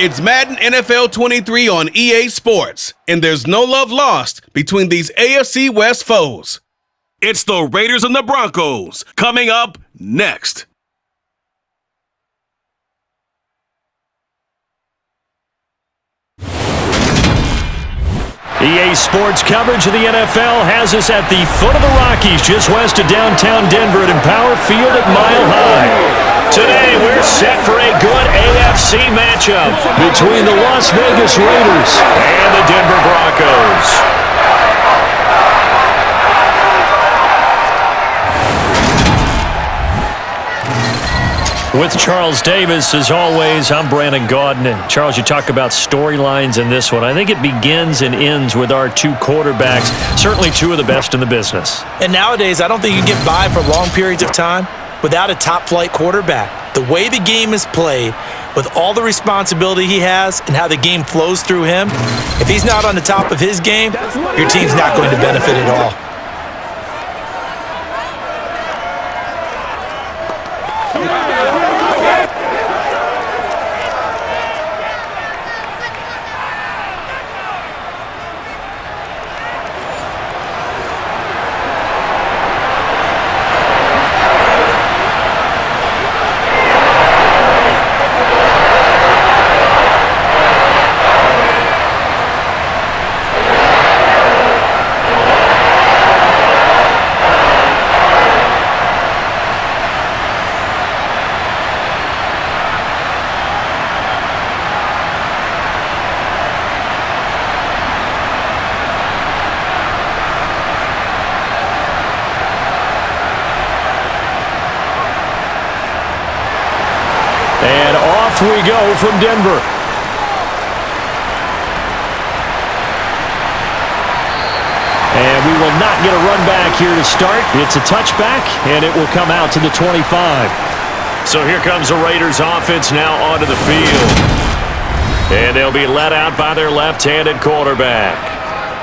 It's Madden NFL 23 on EA Sports, and there's no love lost between these AFC West foes. It's the Raiders and the Broncos coming up next. EA Sports coverage of the NFL has us at the foot of the Rockies, just west of downtown Denver at Empower Field at Mile High. Today, we're set for a good AFC matchup between the Las Vegas Raiders and the Denver Broncos. With Charles Davis, as always, I'm Brandon Gaudin. Charles, you talk about storylines in this one. I think it begins and ends with our two quarterbacks, certainly two of the best in the business. And nowadays, I don't think you can get by for long periods of time without a top-flight quarterback. The way the game is played, with all the responsibility he has and how the game flows through him, if he's not on the top of his game, your team's not going to benefit at all. And off we go from Denver. And we will not get a run back here to start. It's a touchback, and it will come out to the 25. So here comes the Raiders offense now onto the field. And they'll be let out by their left-handed quarterback.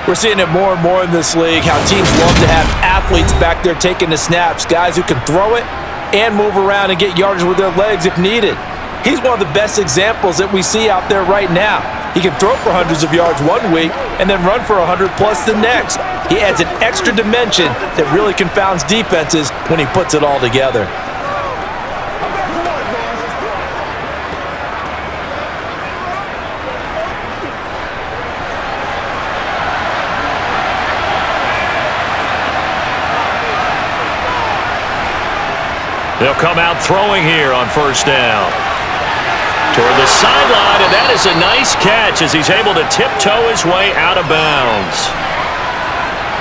We're seeing it more and more in this league, how teams love to have athletes back there taking the snaps, guys who can throw it and move around and get yardage with their legs if needed. He's one of the best examples that we see out there right now. He can throw for hundreds of yards one week and then run for 100 plus the next. He adds an extra dimension that really confounds defenses when he puts it all together. They'll come out throwing here on first down. Toward the sideline, and that is a nice catch as he's able to tiptoe his way out of bounds.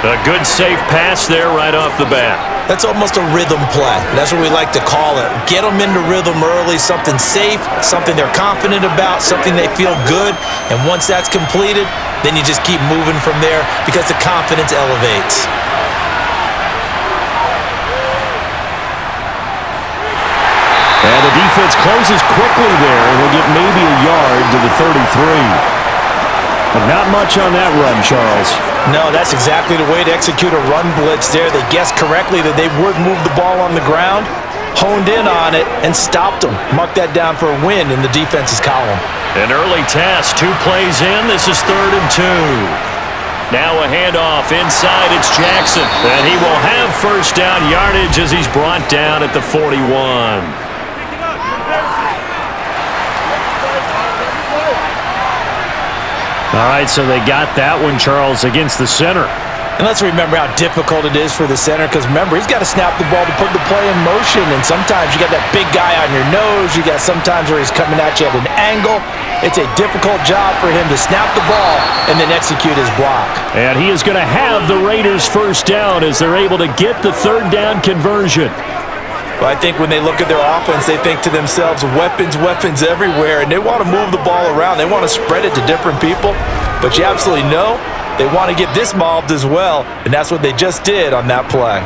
A good, safe pass there right off the bat. That's almost a rhythm play. That's what we like to call it. Get them into rhythm early, something safe, something they're confident about, something they feel good. And once that's completed, then you just keep moving from there because the confidence elevates. And the defense closes quickly there, and we'll get maybe a yard to the 33. But not much on that run, Charles. No, that's exactly the way to execute a run blitz there. They guessed correctly that they would move the ball on the ground, honed in on it, and stopped them. Mark that down for a win in the defense's column. An early task, 2 plays in. This is 3rd and 2. Now a handoff inside, it's Jackson. And he will have first down yardage as he's brought down at the 41. All right, so they got that one, Charles, against the center. And let's remember how difficult it is for the center because, remember, he's got to snap the ball to put the play in motion. And sometimes you got that big guy on your nose. You got sometimes where he's coming at you at an angle. It's a difficult job for him to snap the ball and then execute his block. And he is going to have the Raiders first down as they're able to get the 3rd down conversion. Well, I think when they look at their offense, they think to themselves, weapons, weapons everywhere, and they want to move the ball around. They want to spread it to different people, but you absolutely know they want to get this mobbed as well, and that's what they just did on that play.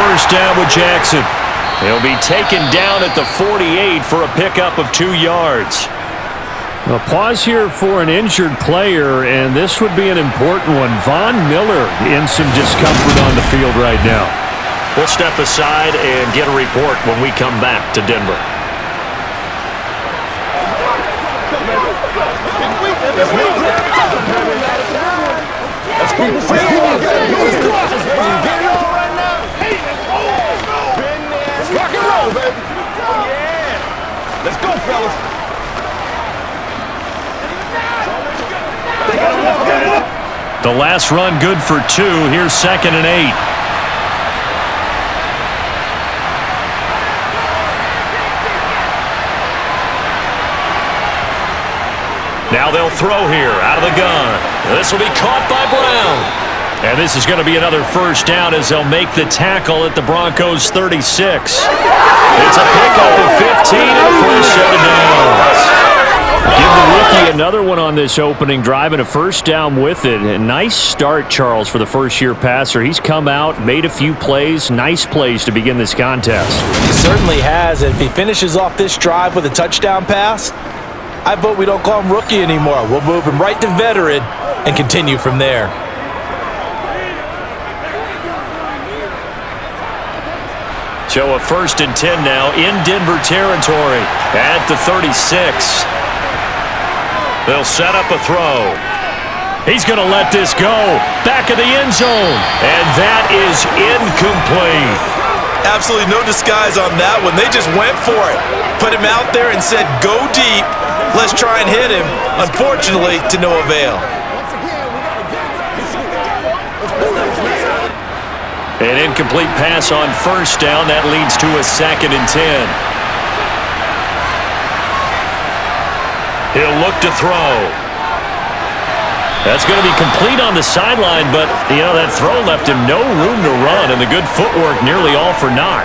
first down with Jackson. He'll be taken down at the 48 for a pickup of 2 yards. A pause here for an injured player, and this would be an important one. Von Miller in some discomfort on the field right now. We'll step aside and get a report when we come back to Denver. Rock and roll, baby. Yeah. Let's go, fellas. The last run good for 2. Here's 2nd and 8. Now they'll throw here out of the gun. This will be caught by Brown. And this is going to be another first down as they'll make the tackle at the Broncos 36. It's a pickup of 15 and a first set of downs. Give the rookie another one on this opening drive and a first down with it. A nice start, Charles, for the first-year passer. He's come out, made a few plays, nice plays to begin this contest. He certainly has. If he finishes off this drive with a touchdown pass, I vote we don't call him rookie anymore. We'll move him right to veteran and continue from there. So a 1st and 10 now in Denver territory at the 36. They'll set up a throw. He's going to let this go. Back of the end zone. And that is incomplete. Absolutely no disguise on that one. They just went for it. Put him out there and said, go deep. Let's try and hit him. Unfortunately, to no avail. An incomplete pass on first down. That leads to a 2nd and 10. He'll look to throw. That's going to be complete on the sideline, but, that throw left him no room to run, and the good footwork nearly all for naught.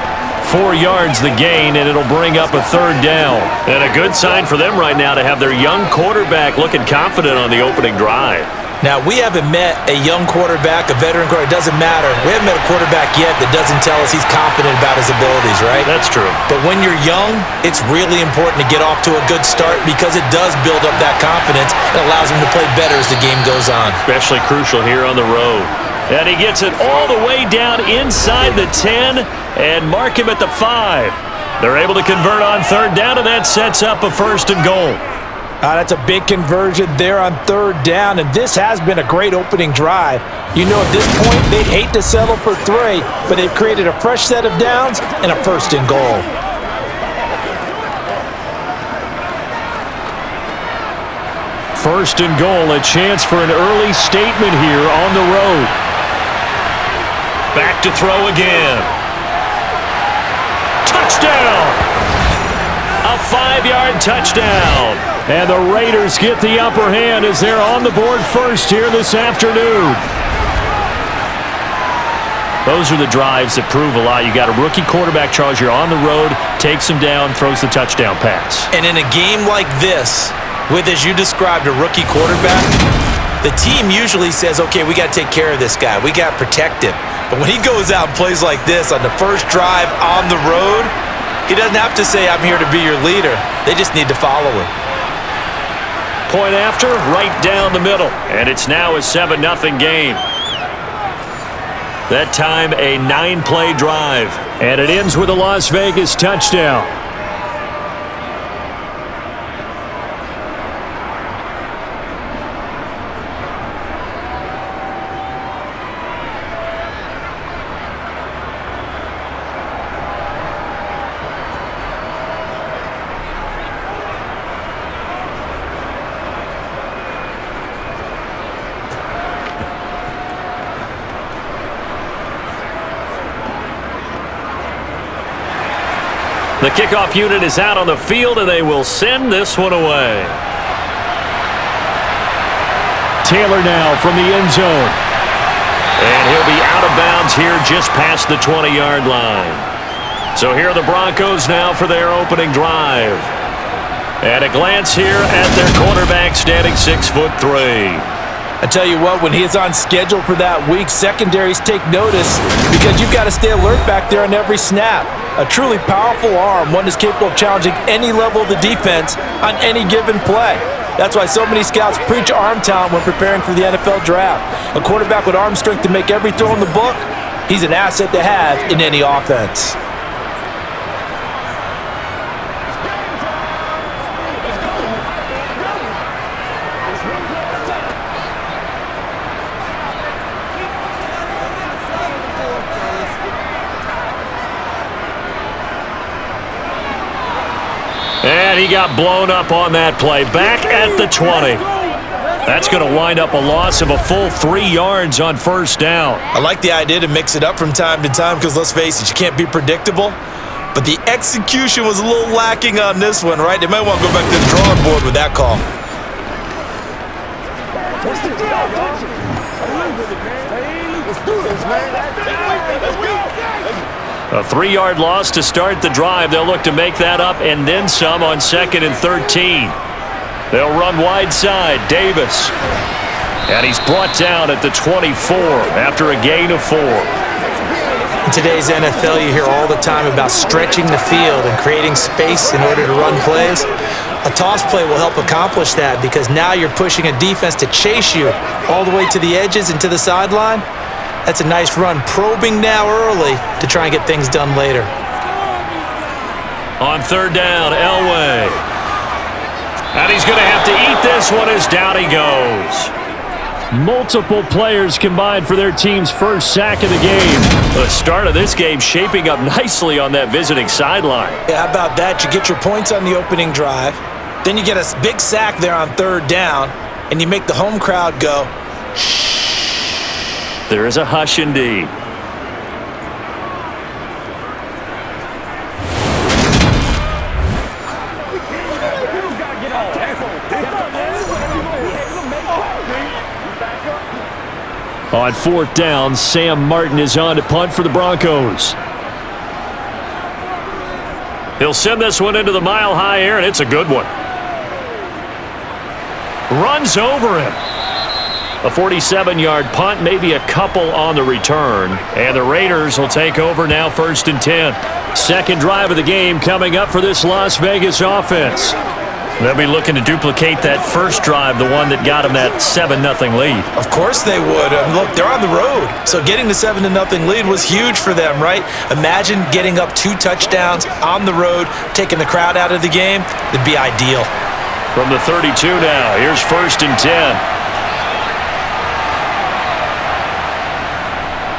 4 yards the gain, and it'll bring up a 3rd down. And a good sign for them right now to have their young quarterback looking confident on the opening drive. Now, we haven't met a young quarterback, a veteran quarterback. It doesn't matter. We haven't met a quarterback yet that doesn't tell us he's confident about his abilities, right? That's true. But when you're young, it's really important to get off to a good start because it does build up that confidence and allows him to play better as the game goes on. Especially crucial here on the road. And he gets it all the way down inside the 10 and mark him at the 5. They're able to convert on 3rd down, and that sets up a 1st and goal. That's a big conversion there on 3rd down, and this has been a great opening drive. At this point, they'd hate to settle for 3, but they've created a fresh set of downs and a 1st and goal. First and goal, a chance for an early statement here on the road. Back to throw again. Touchdown! A 5-yard touchdown. And the Raiders get the upper hand as they're on the board first here this afternoon. Those are the drives that prove a lot. You got a rookie quarterback, Charles. You're on the road, takes him down, throws the touchdown pass. And in a game like this, with, as you described, a rookie quarterback, the team usually says, okay, we got to take care of this guy. We got to protect him. But when he goes out and plays like this on the first drive on the road, he doesn't have to say, I'm here to be your leader. They just need to follow him. Point after, right down the middle. And it's now a 7-0 game. That time, a 9-play drive. And it ends with a Las Vegas touchdown. The kickoff unit is out on the field, and they will send this one away. Taylor now from the end zone. And he'll be out of bounds here just past the 20-yard line. So here are the Broncos now for their opening drive. And a glance here at their quarterback standing 6'3". I tell you what, when he is on schedule for that week, secondaries take notice because you've got to stay alert back there on every snap. A truly powerful arm, one that's capable of challenging any level of the defense on any given play. That's why so many scouts preach arm talent when preparing for the NFL draft. A quarterback with arm strength to make every throw in the book, he's an asset to have in any offense. And he got blown up on that play. Back at the 20. That's going to wind up a loss of a full 3 yards on first down. I like the idea to mix it up from time to time because, let's face it, you can't be predictable. But the execution was a little lacking on this one, right? They might want to go back to the drawing board with that call. A 3-yard loss to start the drive. They'll look to make that up and then some on 2nd and 13. They'll run wide side. Davis. And he's brought down at the 24 after a gain of 4. In today's NFL, you hear all the time about stretching the field and creating space in order to run plays. A toss play will help accomplish that because now you're pushing a defense to chase you all the way to the edges and to the sideline. That's a nice run, probing now early to try and get things done later. On 3rd down, Elway. And he's going to have to eat this one as down he goes. Multiple players combined for their team's first sack of the game. The start of this game shaping up nicely on that visiting sideline. Yeah, how about that? You get your points on the opening drive. Then you get a big sack there on 3rd down, and you make the home crowd go, shh. There is a hush indeed. On 4th down, Sam Martin is on to punt for the Broncos. He'll send this one into the mile-high air, and it's a good one. Runs over him. A 47-yard punt, maybe a couple on the return. And the Raiders will take over now 1st and 10. Second drive of the game coming up for this Las Vegas offense. They'll be looking to duplicate that first drive, the one that got them that 7-0 lead. Of course they would. Look, they're on the road. So getting the 7-0 lead was huge for them, right? Imagine getting up 2 touchdowns on the road, taking the crowd out of the game. It'd be ideal. From the 32 now, here's 1st and 10.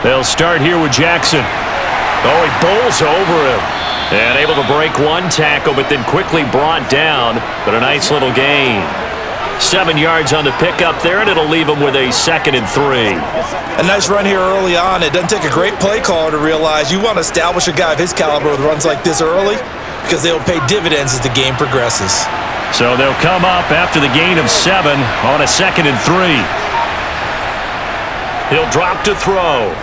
They'll start here with Jackson. Oh, he bowls over him. And able to break one tackle, but then quickly brought down. But a nice little gain. 7 yards on the pickup there, and it'll leave him with a 2nd and 3. A nice run here early on. It doesn't take a great play caller to realize you want to establish a guy of his caliber with runs like this early because they'll pay dividends as the game progresses. So they'll come up after the gain of 7 on a 2nd and 3. He'll drop to throw.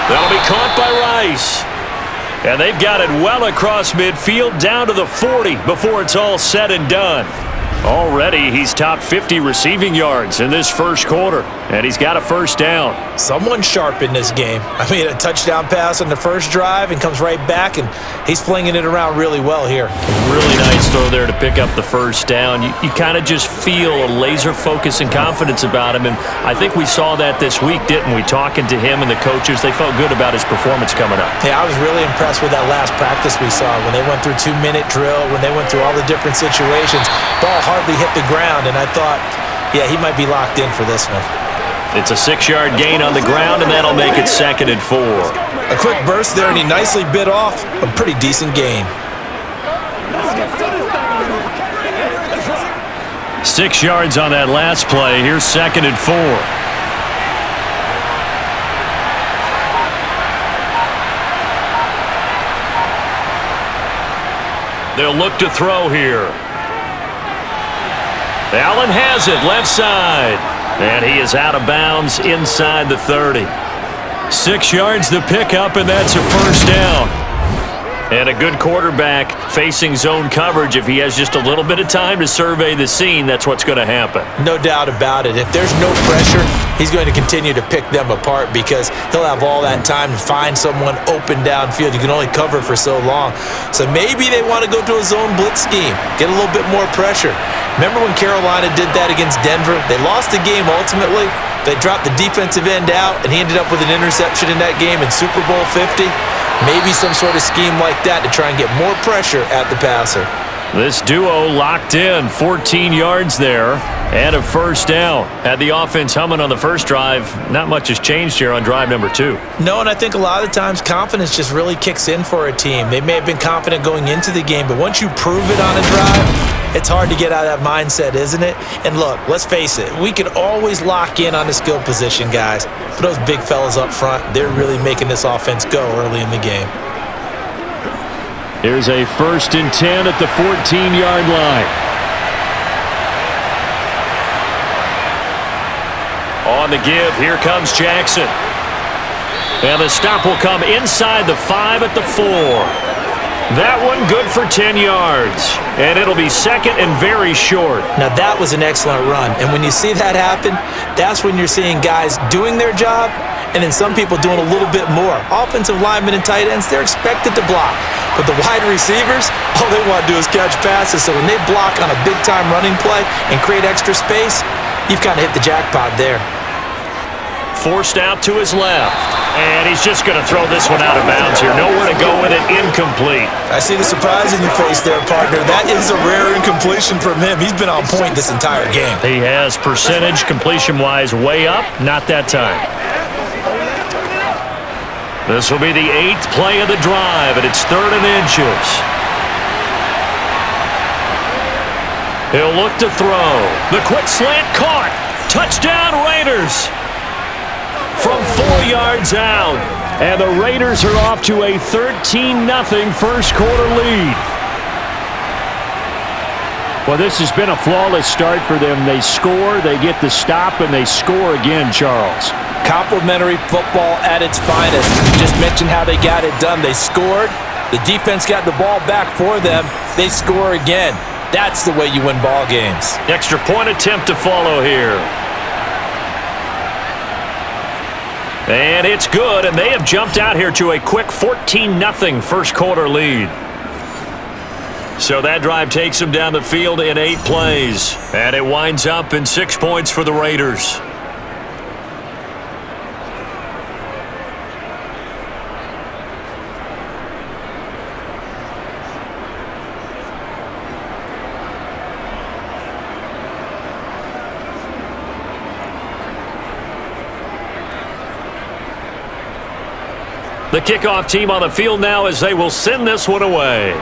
That'll be caught by Rice. And they've got it well across midfield down to the 40 before it's all said and done. Already, he's top 50 receiving yards in this first quarter, and he's got a first down. Someone sharp in this game. I mean, a touchdown pass on the first drive and comes right back, and he's flinging it around really well here. Really nice throw there to pick up the first down. You kind of just feel a laser focus and confidence about him, and I think we saw that this week, didn't we? Talking to him and the coaches, they felt good about his performance coming up. Yeah, I was really impressed with that last practice we saw when they went through 2-minute drill, when they went through all the different situations. Ball hardly hit the ground, and I thought, yeah, he might be locked in for this one. It's a 6-yard gain on the ground, and that'll make it 2nd and 4. A quick burst there, and he nicely bit off a pretty decent gain. 6 yards on that last play. Here's 2nd and 4. They'll look to throw here. Allen has it, left side. And he is out of bounds inside the 30. 6 yards to pick up, and that's a first down. And a good quarterback facing zone coverage, if he has just a little bit of time to survey the scene, that's what's going to happen. No doubt about it. If there's no pressure, he's going to continue to pick them apart because he'll have all that time to find someone open downfield. You can only cover for so long. So maybe they want to go to a zone blitz scheme, get a little bit more pressure. Remember when Carolina did that against Denver? They lost the game ultimately. They dropped the defensive end out, and he ended up with an interception in that game in Super Bowl 50. Maybe some sort of scheme like that to try and get more pressure at the passer. This duo locked in, 14 yards there, and a first down. Had the offense humming on the first drive. Not much has changed here on drive number 2. No, and I think a lot of the times confidence just really kicks in for a team. They may have been confident going into the game, but once you prove it on a drive, it's hard to get out of that mindset, isn't it? And look, let's face it, we can always lock in on the skill position, guys. But those big fellas up front, they're really making this offense go early in the game. Here's a 1st and 10 at the 14-yard line. On the give, here comes Jackson. And the stop will come inside the 5 at the 4. That one good for 10 yards. And it'll be second and very short. Now that was an excellent run. And when you see that happen, that's when you're seeing guys doing their job and then some people doing a little bit more. Offensive linemen and tight ends, they're expected to block. But the wide receivers, all they want to do is catch passes. So when they block on a big-time running play and create extra space, you've kind of hit the jackpot there. Forced out to his left. And he's just going to throw this one out of bounds here. Nowhere to go with it. Incomplete. I see the surprise in your face there, partner. That is a rare incompletion from him. He's been on point this entire game. He has percentage completion-wise way up. Not that time. This will be the 8th play of the drive, and it's 3rd and inches. He'll look to throw. The quick slant caught. Touchdown, Raiders. From 4 yards out. And the Raiders are off to a 13-0 first quarter lead. Well, this has been a flawless start for them. They score, they get the stop, and they score again, Charles. Complimentary football at its finest. You just mentioned how they got it done. They scored. The defense got the ball back for them. They score again. That's the way you win ball games. Extra point attempt to follow here. And it's good, and they have jumped out here to a quick 14-0 first quarter lead. So that drive takes them down the field in 8 plays. And it winds up in 6 points for the Raiders. The kickoff team on the field now as they will send this one away.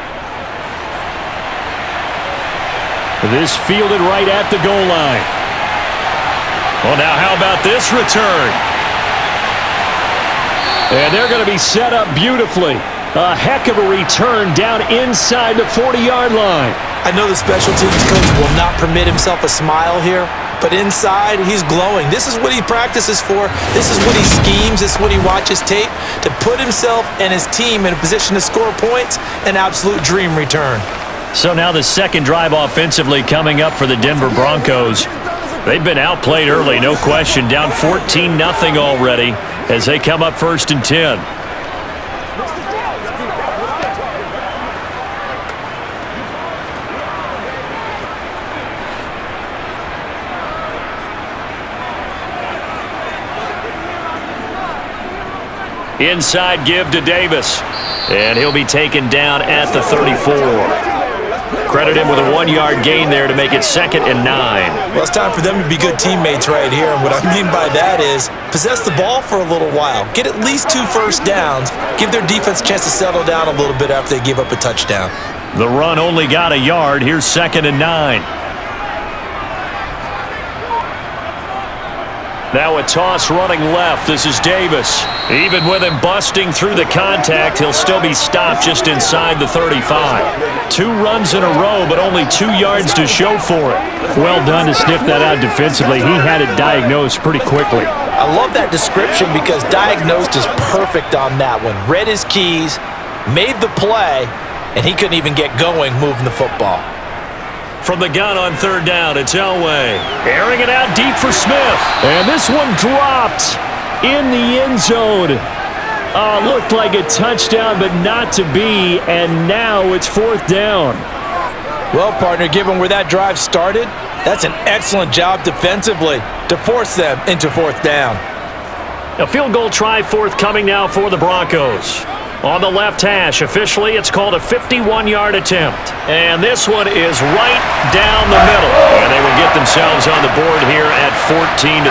This fielded right at the goal line. Well, now how about this return? And they're going to be set up beautifully. A heck of a return down inside the 40-yard line. I know the special teams coach will not permit himself a smile here, but inside, he's glowing. This is what he practices for. This is what he schemes. This is what he watches tape to put himself and his team in a position to score points. An absolute dream return. So now the second drive offensively coming up for the Denver Broncos. They've been outplayed early, no question. Down 14-0 already as they come up 1st and 10. Inside give to Davis. And he'll be taken down at the 34. Credit him with a 1-yard gain there to make it 2nd and 9. Well, it's time for them to be good teammates right here. And what I mean by that is possess the ball for a little while. Get at least 2 first downs. Give their defense a chance to settle down a little bit after they give up a touchdown. The run only got a yard. Here's 2nd and 9. Now a toss running left. This is Davis. Even with him busting through the contact, he'll still be stopped just inside the 35. 2 runs in a row, but only 2 yards to show for it. Well done to sniff that out defensively. He had it diagnosed pretty quickly. I love that description because diagnosed is perfect on that one. Read his keys, made the play, and he couldn't even get going moving the football. From the gun on third down, it's Elway. Airing it out deep for Smith. And this one dropped in the end zone. Looked like a touchdown, but not to be, and now it's fourth down. Well, partner, given where that drive started, that's an excellent job defensively to force them into fourth down. A field goal try forthcoming now for the Broncos. On the left hash, officially, it's called a 51-yard attempt. And this one is right down the middle. And they will get themselves on the board here at 14-3.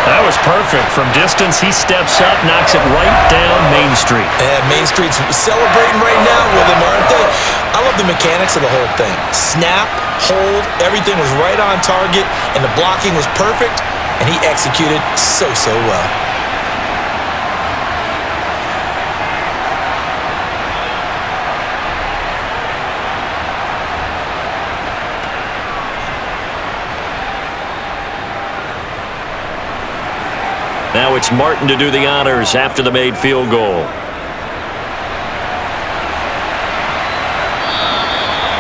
That was perfect. From distance, he steps up, knocks it right down Main Street. And Main Street's celebrating right now with him, aren't they? I love the mechanics of the whole thing. Snap, hold, everything was right on target, and the blocking was perfect, and he executed so well. Now it's Martin to do the honors after the made field goal.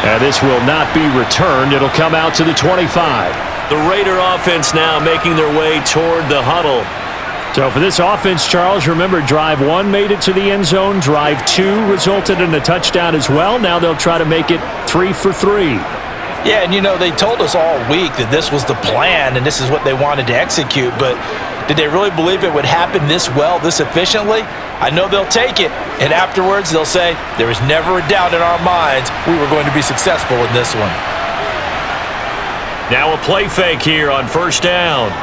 And this will not be returned. It'll come out to the 25. The Raider offense now making their way toward the huddle. So for this offense, Charles, remember, drive 1 made it to the end zone. Drive 2 resulted in a touchdown as well. Now they'll try to make it 3 for 3. Yeah, and they told us all week that this was the plan and this is what they wanted to execute, but did they really believe it would happen this well, this efficiently? I know they'll take it, and afterwards they'll say, there was never a doubt in our minds we were going to be successful in this one. Now a play fake here on first down.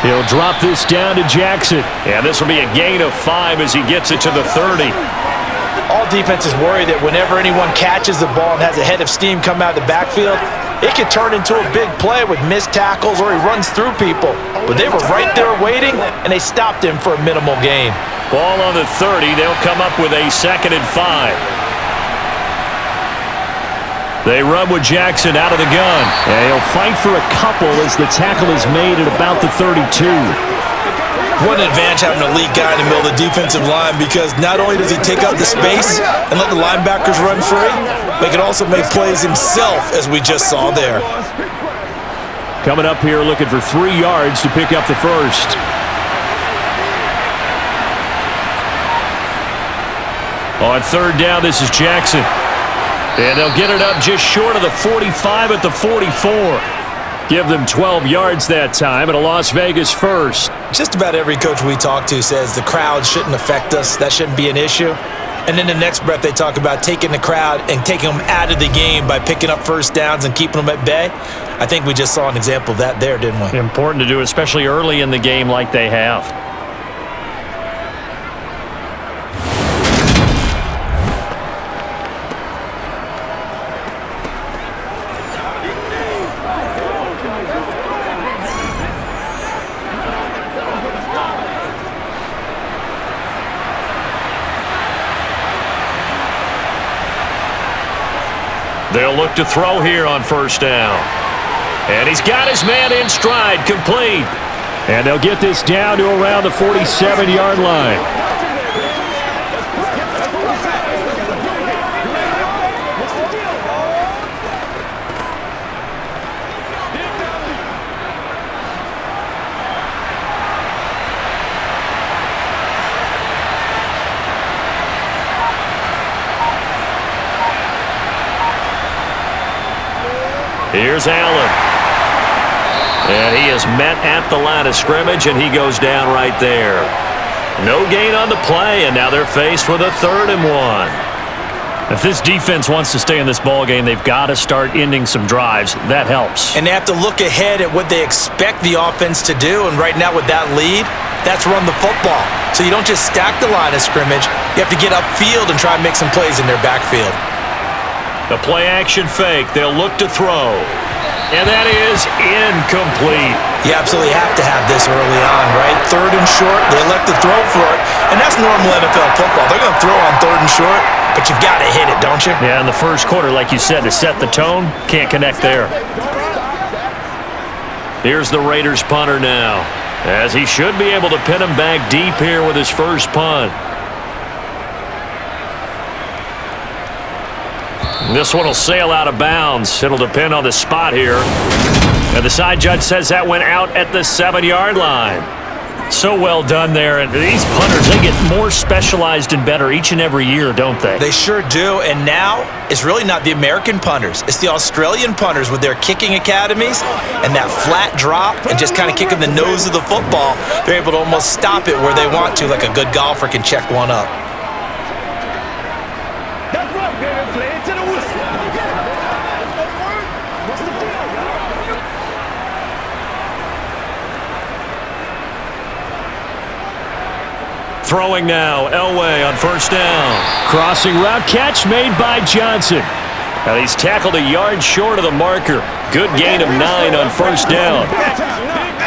He'll drop this down to Jackson. And this will be a gain of 5 as he gets it to the 30. All defenses worry that whenever anyone catches the ball and has a head of steam come out of the backfield, it can turn into a big play with missed tackles or he runs through people. But they were right there waiting, and they stopped him for a minimal gain. Ball on the 30. They'll come up with a 2nd and 5. They run with Jackson out of the gun. And he'll fight for a couple as the tackle is made at about the 32. What an advantage having an elite guy in the middle of the defensive line, because not only does he take up the space and let the linebackers run free, but he can also make plays himself, as we just saw there. Coming up here looking for 3 yards to pick up the first. On third down, this is Jackson. And they'll get it up just short of the 45 at the 44. Give them 12 yards that time at a Las Vegas first. Just about every coach we talk to says the crowd shouldn't affect us. That shouldn't be an issue. And then the next breath they talk about taking the crowd and taking them out of the game by picking up first downs and keeping them at bay. I think we just saw an example of that there, didn't we? Important to do, especially early in the game like they have. They'll look to throw here on first down. And he's got his man in stride, complete. And they'll get this down to around the 47-yard line. Here's Allen. And he is met at the line of scrimmage, and he goes down right there. No gain on the play, and now they're faced with a 3rd and 1. If this defense wants to stay in this ballgame, they've got to start ending some drives. That helps. And they have to look ahead at what they expect the offense to do, and right now with that lead, that's run the football. So you don't just stack the line of scrimmage. You have to get upfield and try and make some plays in their backfield. The play-action fake. They'll look to throw. And that is incomplete. You absolutely have to have this early on, right? 3rd and short, they elect to throw for it. And that's normal NFL football. They're going to throw on 3rd and short, but you've got to hit it, don't you? Yeah, in the first quarter, like you said, to set the tone, can't connect there. Here's the Raiders punter now, as he should be able to pin him back deep here with his first punt. This one will sail out of bounds. It'll depend on the spot here. And the side judge says that went out at the 7-yard line. So well done there. And these punters, they get more specialized and better each and every year, don't they? They sure do. And now it's really not the American punters. It's the Australian punters with their kicking academies and that flat drop and just kind of kicking the nose of the football. They're able to almost stop it where they want to, like a good golfer can check one up. That's right, baby. Play it to the whistle. Throwing now, Elway on first down. Crossing route catch made by Johnson. Now he's tackled a yard short of the marker. Good gain of 9 on first down.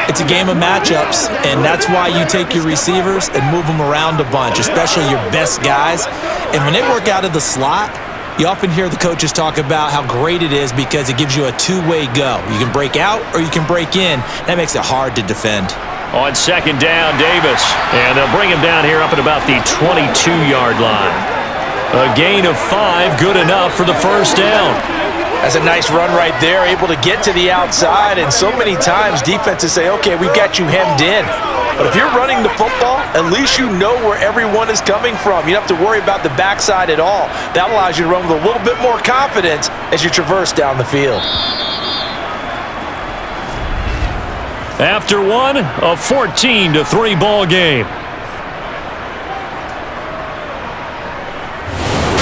It's a game of matchups, and that's why you take your receivers and move them around a bunch, especially your best guys. And when they work out of the slot, you often hear the coaches talk about how great it is because it gives you a two-way go. You can break out or you can break in. That makes it hard to defend. On second down, Davis. And they'll bring him down here up at about the 22-yard line. A gain of 5, good enough for the first down. That's a nice run right there, able to get to the outside. And so many times defenses say, okay, we've got you hemmed in. But if you're running the football, at least you know where everyone is coming from. You don't have to worry about the backside at all. That allows you to run with a little bit more confidence as you traverse down the field. After one, a 14-3 ball game.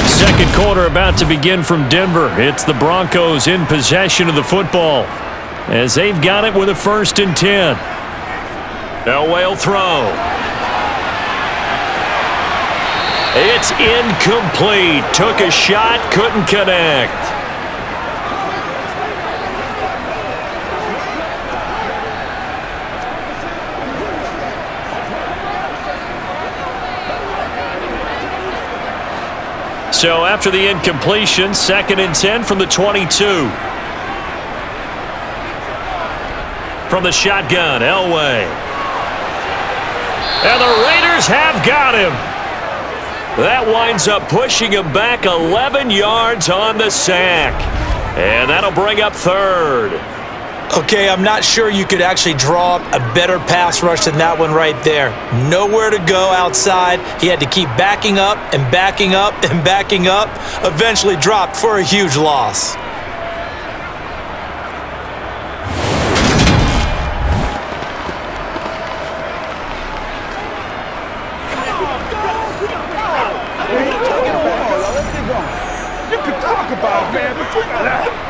Second quarter about to begin from Denver. It's the Broncos in possession of the football as they've got it with a 1st and 10. Elway will throw. It's incomplete. Took a shot, couldn't connect. So after the incompletion, 2nd and 10 from the 22. From the shotgun, Elway. And the Raiders have got him. That winds up pushing him back 11 yards on the sack. And that'll bring up 3rd. Okay, I'm not sure you could actually draw up a better pass rush than that one right there. Nowhere to go outside. He had to keep backing up and backing up and backing up. Eventually dropped for a huge loss. You can talk about, man, but you gotta...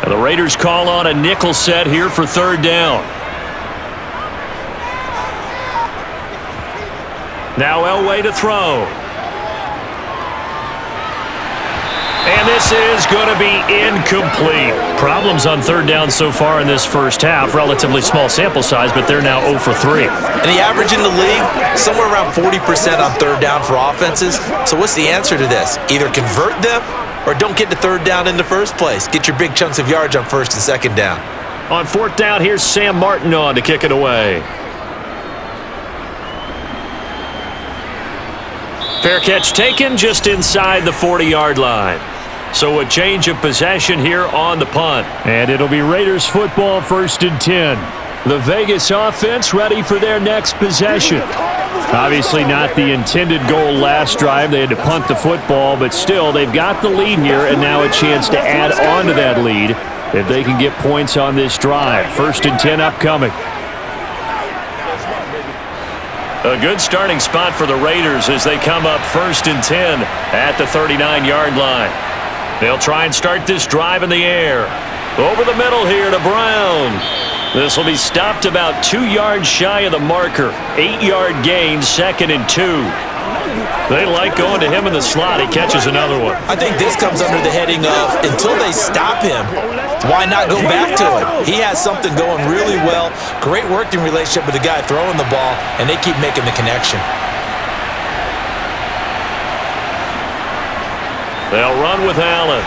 And the Raiders call on a nickel set here for 3rd down. Now Elway to throw. And this is going to be incomplete. Problems on 3rd down so far in this first half. Relatively small sample size, but they're now 0 for 3. And the average in the league, somewhere around 40% on 3rd down for offenses. So what's the answer to this? Either convert them or don't get to 3rd down in the first place. Get your big chunks of yards on 1st and 2nd down. On 4th down, here's Sam Martin on to kick it away. Fair catch taken just inside the 40-yard line. So a change of possession here on the punt. And it'll be Raiders football, 1st and 10. The Vegas offense ready for their next possession. Obviously not the intended goal last drive. They had to punt the football, but still they've got the lead here and now a chance to add on to that lead if they can get points on this drive. 1st and 10 upcoming. A good starting spot for the Raiders as they come up 1st and 10 at the 39-yard line. They'll try and start this drive in the air. Over the middle here to Brown. This will be stopped about 2 yards shy of the marker. 8-yard gain, 2nd and 2. They like going to him in the slot. He catches another one. I think this comes under the heading of until they stop him, why not go back to him? He has something going really well. Great working relationship with the guy throwing the ball, and they keep making the connection. They'll run with Allen.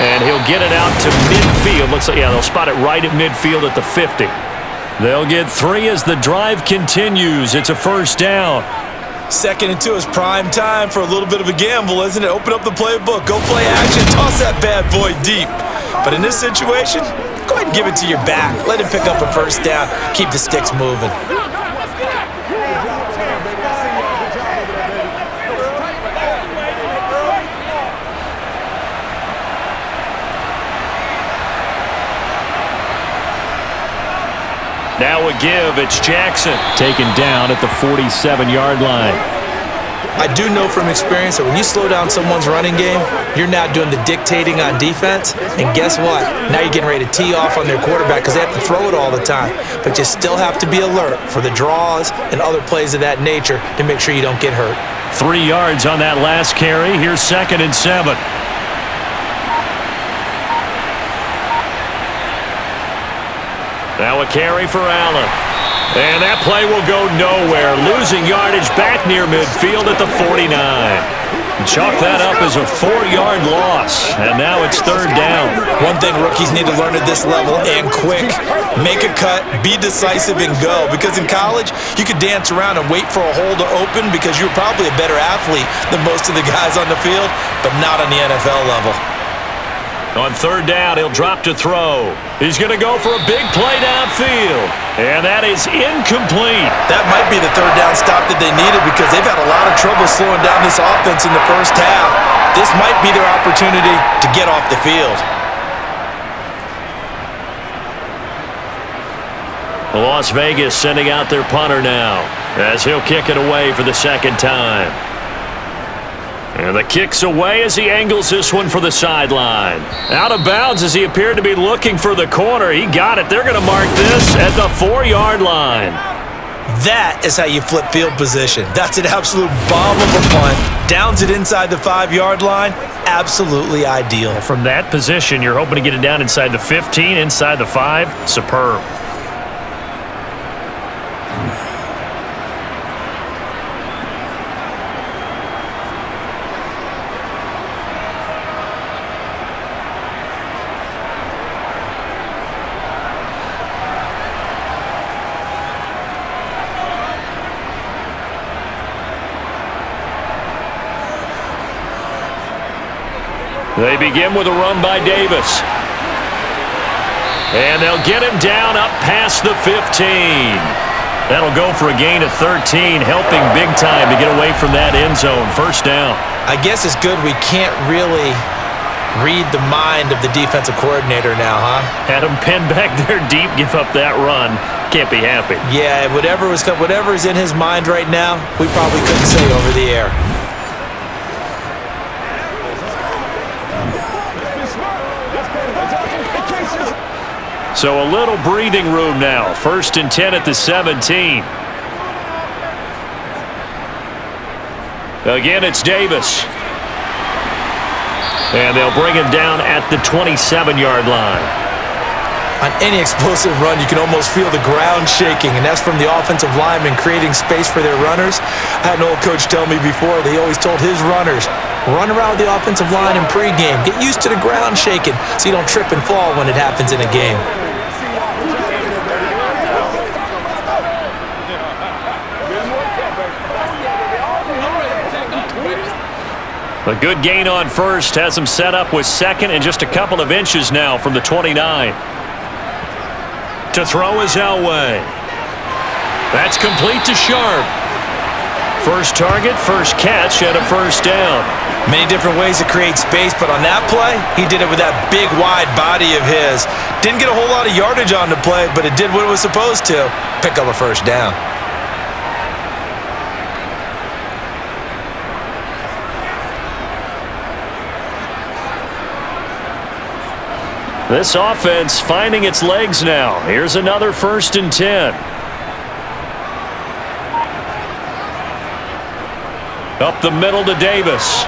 And he'll get it out to midfield. Looks like, yeah, they'll spot it right at midfield at the 50. They'll get 3 as the drive continues. It's a 1st down. 2nd and 2 is prime time for a little bit of a gamble, isn't it? Open up the playbook, go play action, toss that bad boy deep. But in this situation, go ahead and give it to your back. Let him pick up a first down, keep the sticks moving. Now a give, it's Jackson. Taken down at the 47-yard line. I do know from experience that when you slow down someone's running game, you're now doing the dictating on defense. And guess what? Now you're getting ready to tee off on their quarterback because they have to throw it all the time. But you still have to be alert for the draws and other plays of that nature to make sure you don't get hurt. 3 yards on that last carry. Here's 2nd and 7. Now a carry for Allen. And that play will go nowhere. Losing yardage back near midfield at the 49. Chalk that up as a 4-yard loss. And now it's 3rd down. One thing rookies need to learn at this level, and quick. Make a cut, be decisive, and go. Because in college, you could dance around and wait for a hole to open because you're probably a better athlete than most of the guys on the field, but not on the NFL level. On 3rd down, he'll drop to throw. He's going to go for a big play downfield. And that is incomplete. That might be the 3rd down stop that they needed because they've had a lot of trouble slowing down this offense in the first half. This might be their opportunity to get off the field. Las Vegas sending out their punter now as he'll kick it away for the 2nd time. And the kick's away as he angles this one for the sideline. Out of bounds as he appeared to be looking for the corner. He got it. They're going to mark this at the 4-yard line. That is how you flip field position. That's an absolute bomb of a punt. Downs it inside the 5-yard line. Absolutely ideal. From that position, you're hoping to get it down inside the 15, inside the 5. Superb. They begin with a run by Davis. And they'll get him down up past the 15. That'll go for a gain of 13, helping big time to get away from that end zone. 1st down. I guess it's good we can't really read the mind of the defensive coordinator now, huh? Had him pinned back there deep, give up that run. Can't be happy. Yeah, whatever is in his mind right now, we probably couldn't say over the air. So a little breathing room now. 1st and 10 at the 17. Again, it's Davis. And they'll bring him down at the 27-yard line. On any explosive run, you can almost feel the ground shaking, and that's from the offensive linemen creating space for their runners. I had an old coach tell me before, they always told his runners, run around the offensive line in pregame. Get used to the ground shaking so you don't trip and fall when it happens in a game. A good gain on 1st has him set up with 2nd and just a couple of inches now from the 29. To throw is Elway. That's complete to Sharp. 1st target, 1st catch, and a 1st down. Many different ways to create space, but on that play, he did it with that big, wide body of his. Didn't get a whole lot of yardage on the play, but it did what it was supposed to. Pick up a 1st down. This offense finding its legs now. Here's another 1st and 10. Up the middle to Davis.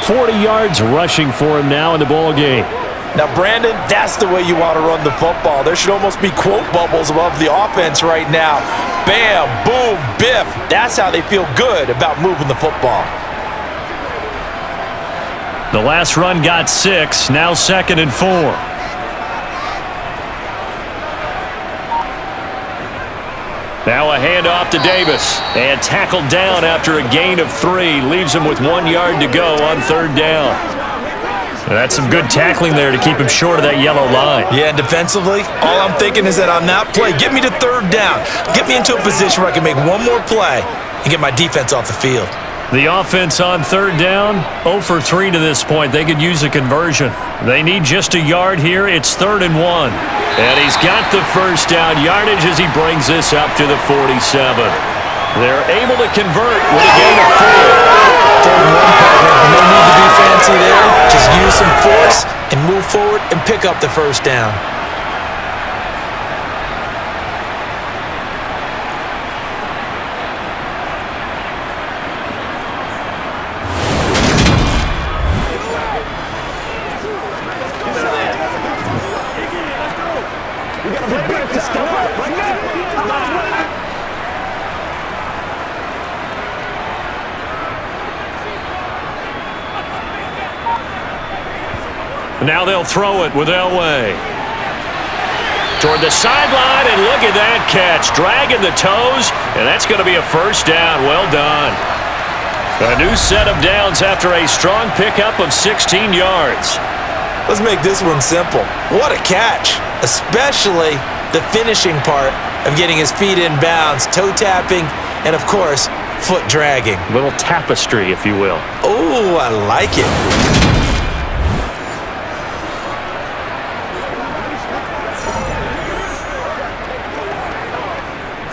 40 yards rushing for him now in the ball game. Now, Brandon, that's the way you want to run the football. There should almost be quote bubbles above the offense right now. Bam, boom, biff. That's how they feel good about moving the football. The last run got 6, now 2nd and 4. 1 Now a handoff to Davis. And tackled down after a gain of 3. Leaves him with 1 yard to go on 3rd down. That's some good tackling there to keep him short of that yellow line. Yeah, and defensively, all I'm thinking is that on that play, get me to 3rd down. Get me into a position where I can make one more play and get my defense off the field. The offense on 3rd down, 0 for 3 to this point. They could use a conversion. They need just a yard here. It's 3rd and 1. And he's got the first down yardage as he brings this up to the 47. They're able to convert with a gain of 4. 3rd and 1, partner. No need to be fancy there. Just use some force and move forward and pick up the first down. Now they'll throw it with Elway. Toward the sideline, and look at that catch. Dragging the toes, and that's going to be a first down. Well done. A new set of downs after a strong pickup of 16 yards. Let's make this one simple. What a catch, especially the finishing part of getting his feet in bounds, toe tapping, and of course, foot dragging. A little tapestry, if you will. Oh, I like it.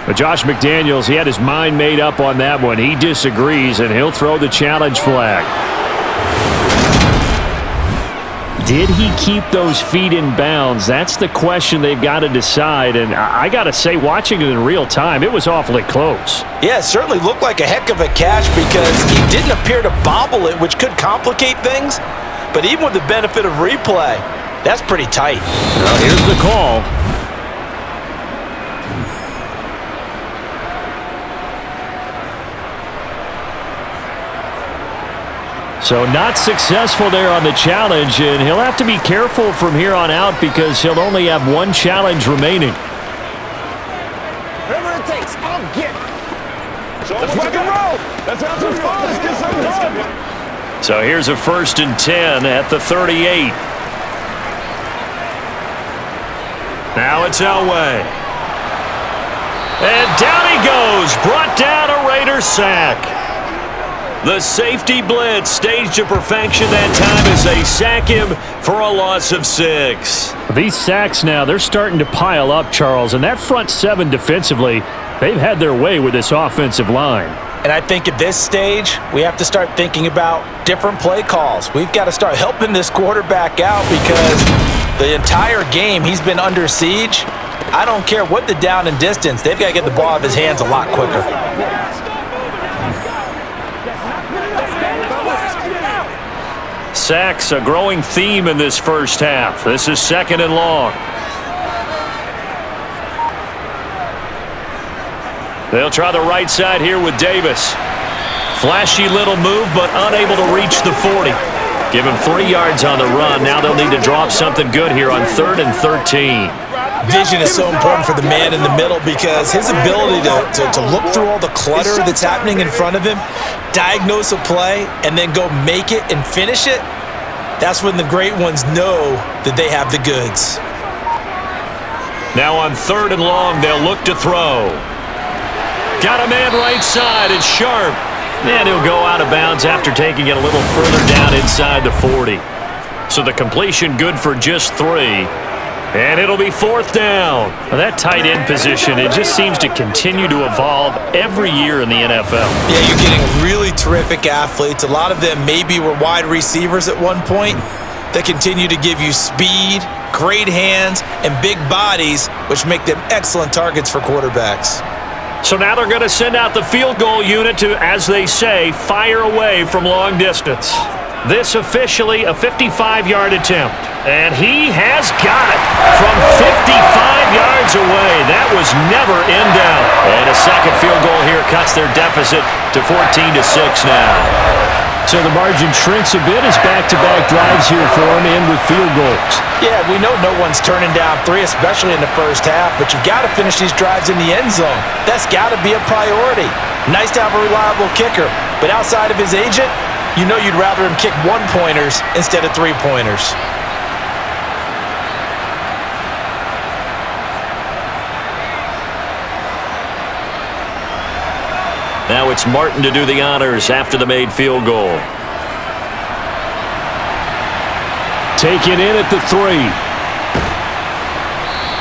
But Josh McDaniels, he had his mind made up on that one. He disagrees, and he'll throw the challenge flag. Did he keep those feet in bounds? That's the question they've got to decide. And I got to say, watching it in real time, it was awfully close. Yeah, it certainly looked like a heck of a catch because he didn't appear to bobble it, which could complicate things. But even with the benefit of replay, that's pretty tight. Well, here's the call. So not successful there on the challenge, and he'll have to be careful from here on out because he'll only have 1 challenge remaining. Whatever it takes, I'll get it. So let's rock and roll. Let's have some fun. Let's get some fun. So here's a 1st and 10 at the 38. Now it's Elway. And down he goes. Brought down a Raider sack. The safety blitz staged to perfection that time as they sack him for a loss of 6. These sacks now, they're starting to pile up, Charles, and that front 7 defensively, they've had their way with this offensive line. And I think at this stage, we have to start thinking about different play calls. We've got to start helping this quarterback out because the entire game he's been under siege. I don't care what the down and distance, they've got to get the ball out of his hands a lot quicker. Sacks, a growing theme in this first half. This is 2nd and long. They'll try the right side here with Davis. Flashy little move, but unable to reach the 40. Give him 3 yards on the run. Now they'll need to drop something good here on 3rd and 13. Vision is so important for the man in the middle because his ability to look through all the clutter that's happening in front of him, diagnose a play, and then go make it and finish it, that's when the great ones know that they have the goods. Now on 3rd and long, they'll look to throw. Got a man right side. It's Sharp. And he'll go out of bounds after taking it a little further down inside the 40. So the completion good for just 3. And it'll be 4th down. Now that tight end position, it just seems to continue to evolve every year in the NFL. Yeah, you're getting really terrific athletes. A lot of them maybe were wide receivers at one point that continue to give you speed, great hands, and big bodies, which make them excellent targets for quarterbacks. So now they're going to send out the field goal unit to, as they say, fire away from long distance. This officially a 55-yard attempt. And he has got it from 55 yards away. That was never in doubt. And a second field goal here cuts their deficit to 14-6 now. So the margin shrinks a bit as back-to-back drives here for him and with field goals. Yeah, we know no one's turning down 3, especially in the first half, but you've got to finish these drives in the end zone. That's got to be a priority. Nice to have a reliable kicker, but outside of his agent, you know you'd rather him kick 1-pointers instead of 3-pointers. Now it's Martin to do the honors after the made field goal. Taken in at the 3.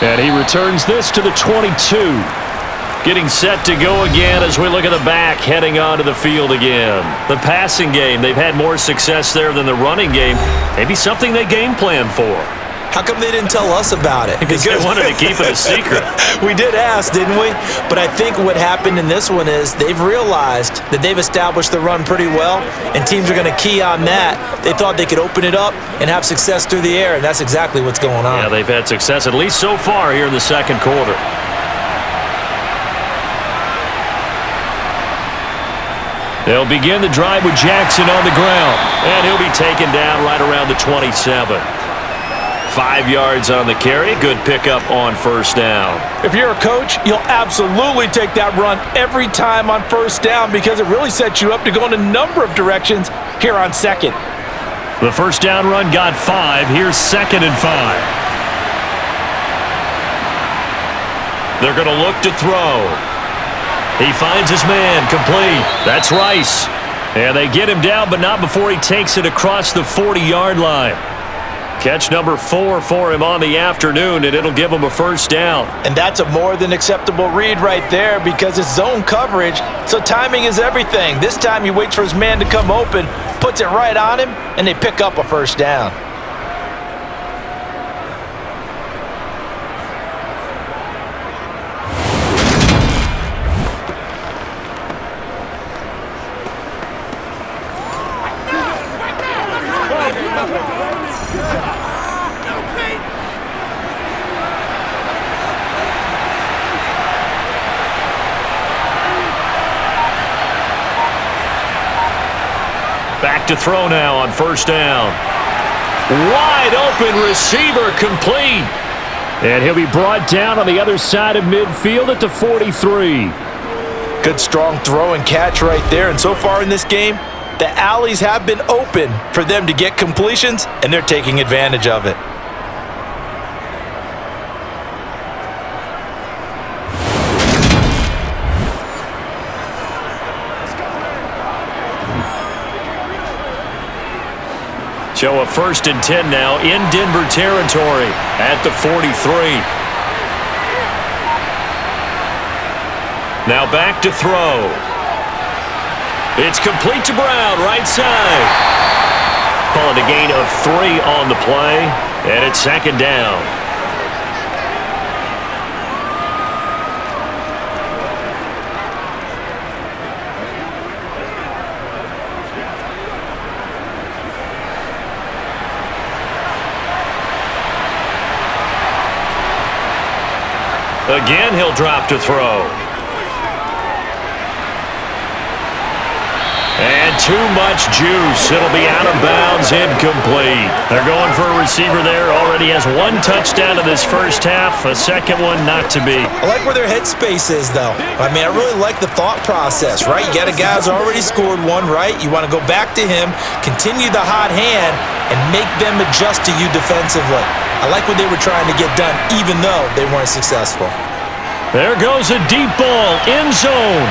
And he returns this to the 22. Getting set to go again as we look at the back heading onto the field again. The passing game, they've had more success there than the running game. Maybe something they game plan for. How come they didn't tell us about it? Because they wanted to keep it a secret. We did ask, didn't we? But I think what happened in this one is they've realized that they've established the run pretty well, and teams are going to key on that. They thought they could open it up and have success through the air, and that's exactly what's going on. Yeah, they've had success at least so far here in the second quarter. They'll begin the drive with Jackson on the ground, and he'll be taken down right around the 27. 5 yards on the carry. Good pickup on first down. If you're a coach, you'll absolutely take that run every time on first down because it really sets you up to go in a number of directions here on second. The first down run got 5. Here's 2nd and 5. They're going to look to throw. He finds his man, complete. That's Rice. And they get him down, but not before he takes it across the 40-yard line. Catch number 4 for him on the afternoon, and it'll give him a first down. And that's a more than acceptable read right there because it's zone coverage, so timing is everything. This time he waits for his man to come open, puts it right on him, and they pick up a first down. Back to throw now on first down. Wide open receiver complete. And he'll be brought down on the other side of midfield at the 43. Good strong throw and catch right there. And so far in this game, the alleys have been open for them to get completions, and they're taking advantage of it. So a 1st and 10 now in Denver territory at the 43. Now back to throw. It's complete to Brown, right side. Calling a gain of 3 on the play, and it's 2nd down. Again, he'll drop to throw. And too much juice. It'll be out of bounds, incomplete. They're going for a receiver there. Already has 1 touchdown in this first half. A second one not to be. I like where their headspace is, though. I mean, I really like the thought process, right? You got a guy who's already scored 1, right? You want to go back to him, continue the hot hand, and make them adjust to you defensively. I like what they were trying to get done, even though they weren't successful. There goes a deep ball, end zone.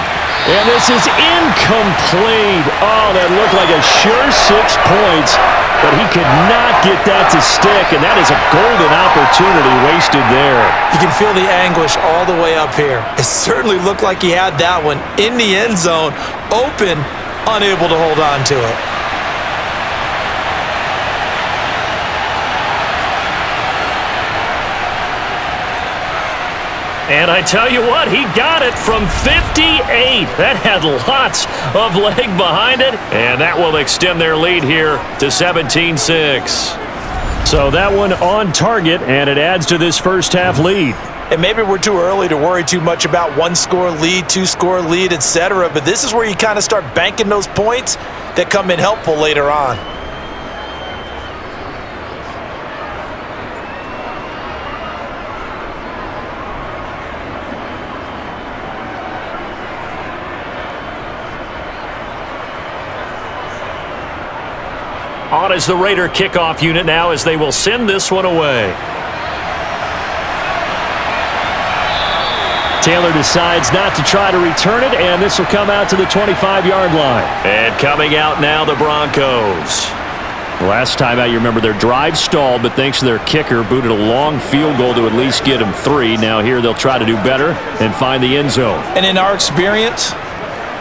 And this is incomplete. Oh, that looked like a sure 6 points, but he could not get that to stick, and that is a golden opportunity wasted there. You can feel the anguish all the way up here. It certainly looked like he had that one in the end zone, open, unable to hold on to it. And I tell you what, he got it from 58. That had lots of leg behind it, and that will extend their lead here to 17-6. So that one on target, and it adds to this first half lead. And maybe we're too early to worry too much about one-score lead, two-score lead, etc. But this is where you kind of start banking those points that come in helpful later on. On is the Raider kickoff unit now as they will send this one away. Taylor decides not to try to return it, and this will come out to the 25-yard line. And coming out now, the Broncos. Last time out, you remember their drive stalled, but thanks to their kicker, booted a long field goal to at least get them 3. Now here they'll try to do better and find the end zone. And in our experience,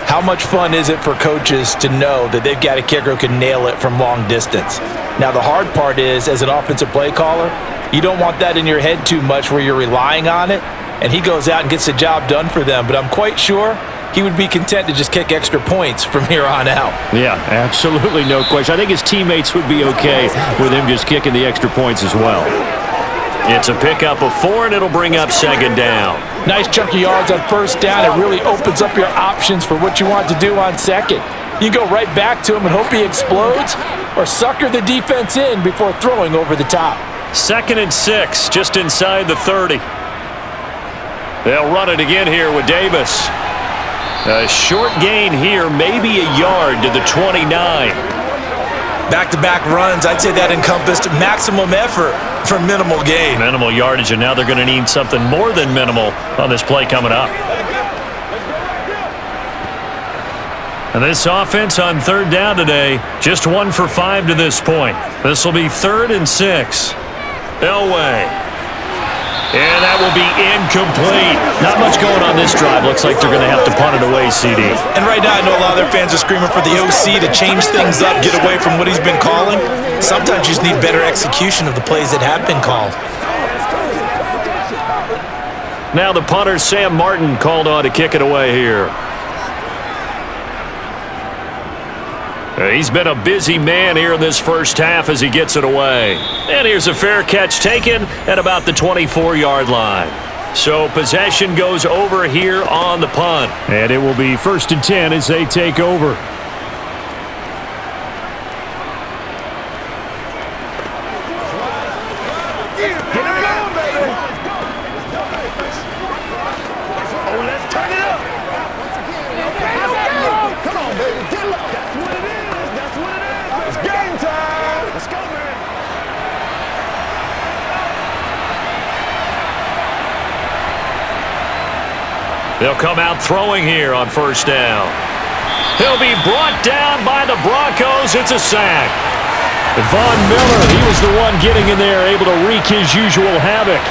how much fun is it for coaches to know that they've got a kicker who can nail it from long distance? Now, the hard part is, as an offensive play caller, you don't want that in your head too much where you're relying on it, and he goes out and gets the job done for them. But I'm quite sure he would be content to just kick extra points from here on out. Yeah, absolutely no question. I think his teammates would be okay with him just kicking the extra points as well. It's a pickup of 4, and it'll bring up second down. Nice chunk of yards on first down. It really opens up your options for what you want to do on second. You can go right back to him and hope he explodes, or sucker the defense in before throwing over the top. 2nd and 6, just inside the 30. They'll run it again here with Davis. A short gain here, maybe a yard to the 29. Back-to-back runs, I'd say that encompassed maximum effort for minimal gain. Minimal yardage, and now they're going to need something more than minimal on this play coming up. And this offense on 3rd down today, just 1 for 5 to this point. This will be 3rd and 6. Elway. And that will be incomplete. Not much going on this drive. Looks like they're going to have to punt it away, CD. And right now I know a lot of their fans are screaming for the OC to change things up, get away from what he's been calling. Sometimes you just need better execution of the plays that have been called. Now the punter, Sam Martin, called on to kick it away here. He's been a busy man here in this first half as he gets it away. And here's a fair catch taken at about the 24-yard line. So possession goes over here on the punt. And it will be 1st and 10 as they take over. They'll come out throwing here on 1st down. He'll be brought down by the Broncos. It's a sack. Von Miller, he was the one getting in there, able to wreak his usual havoc.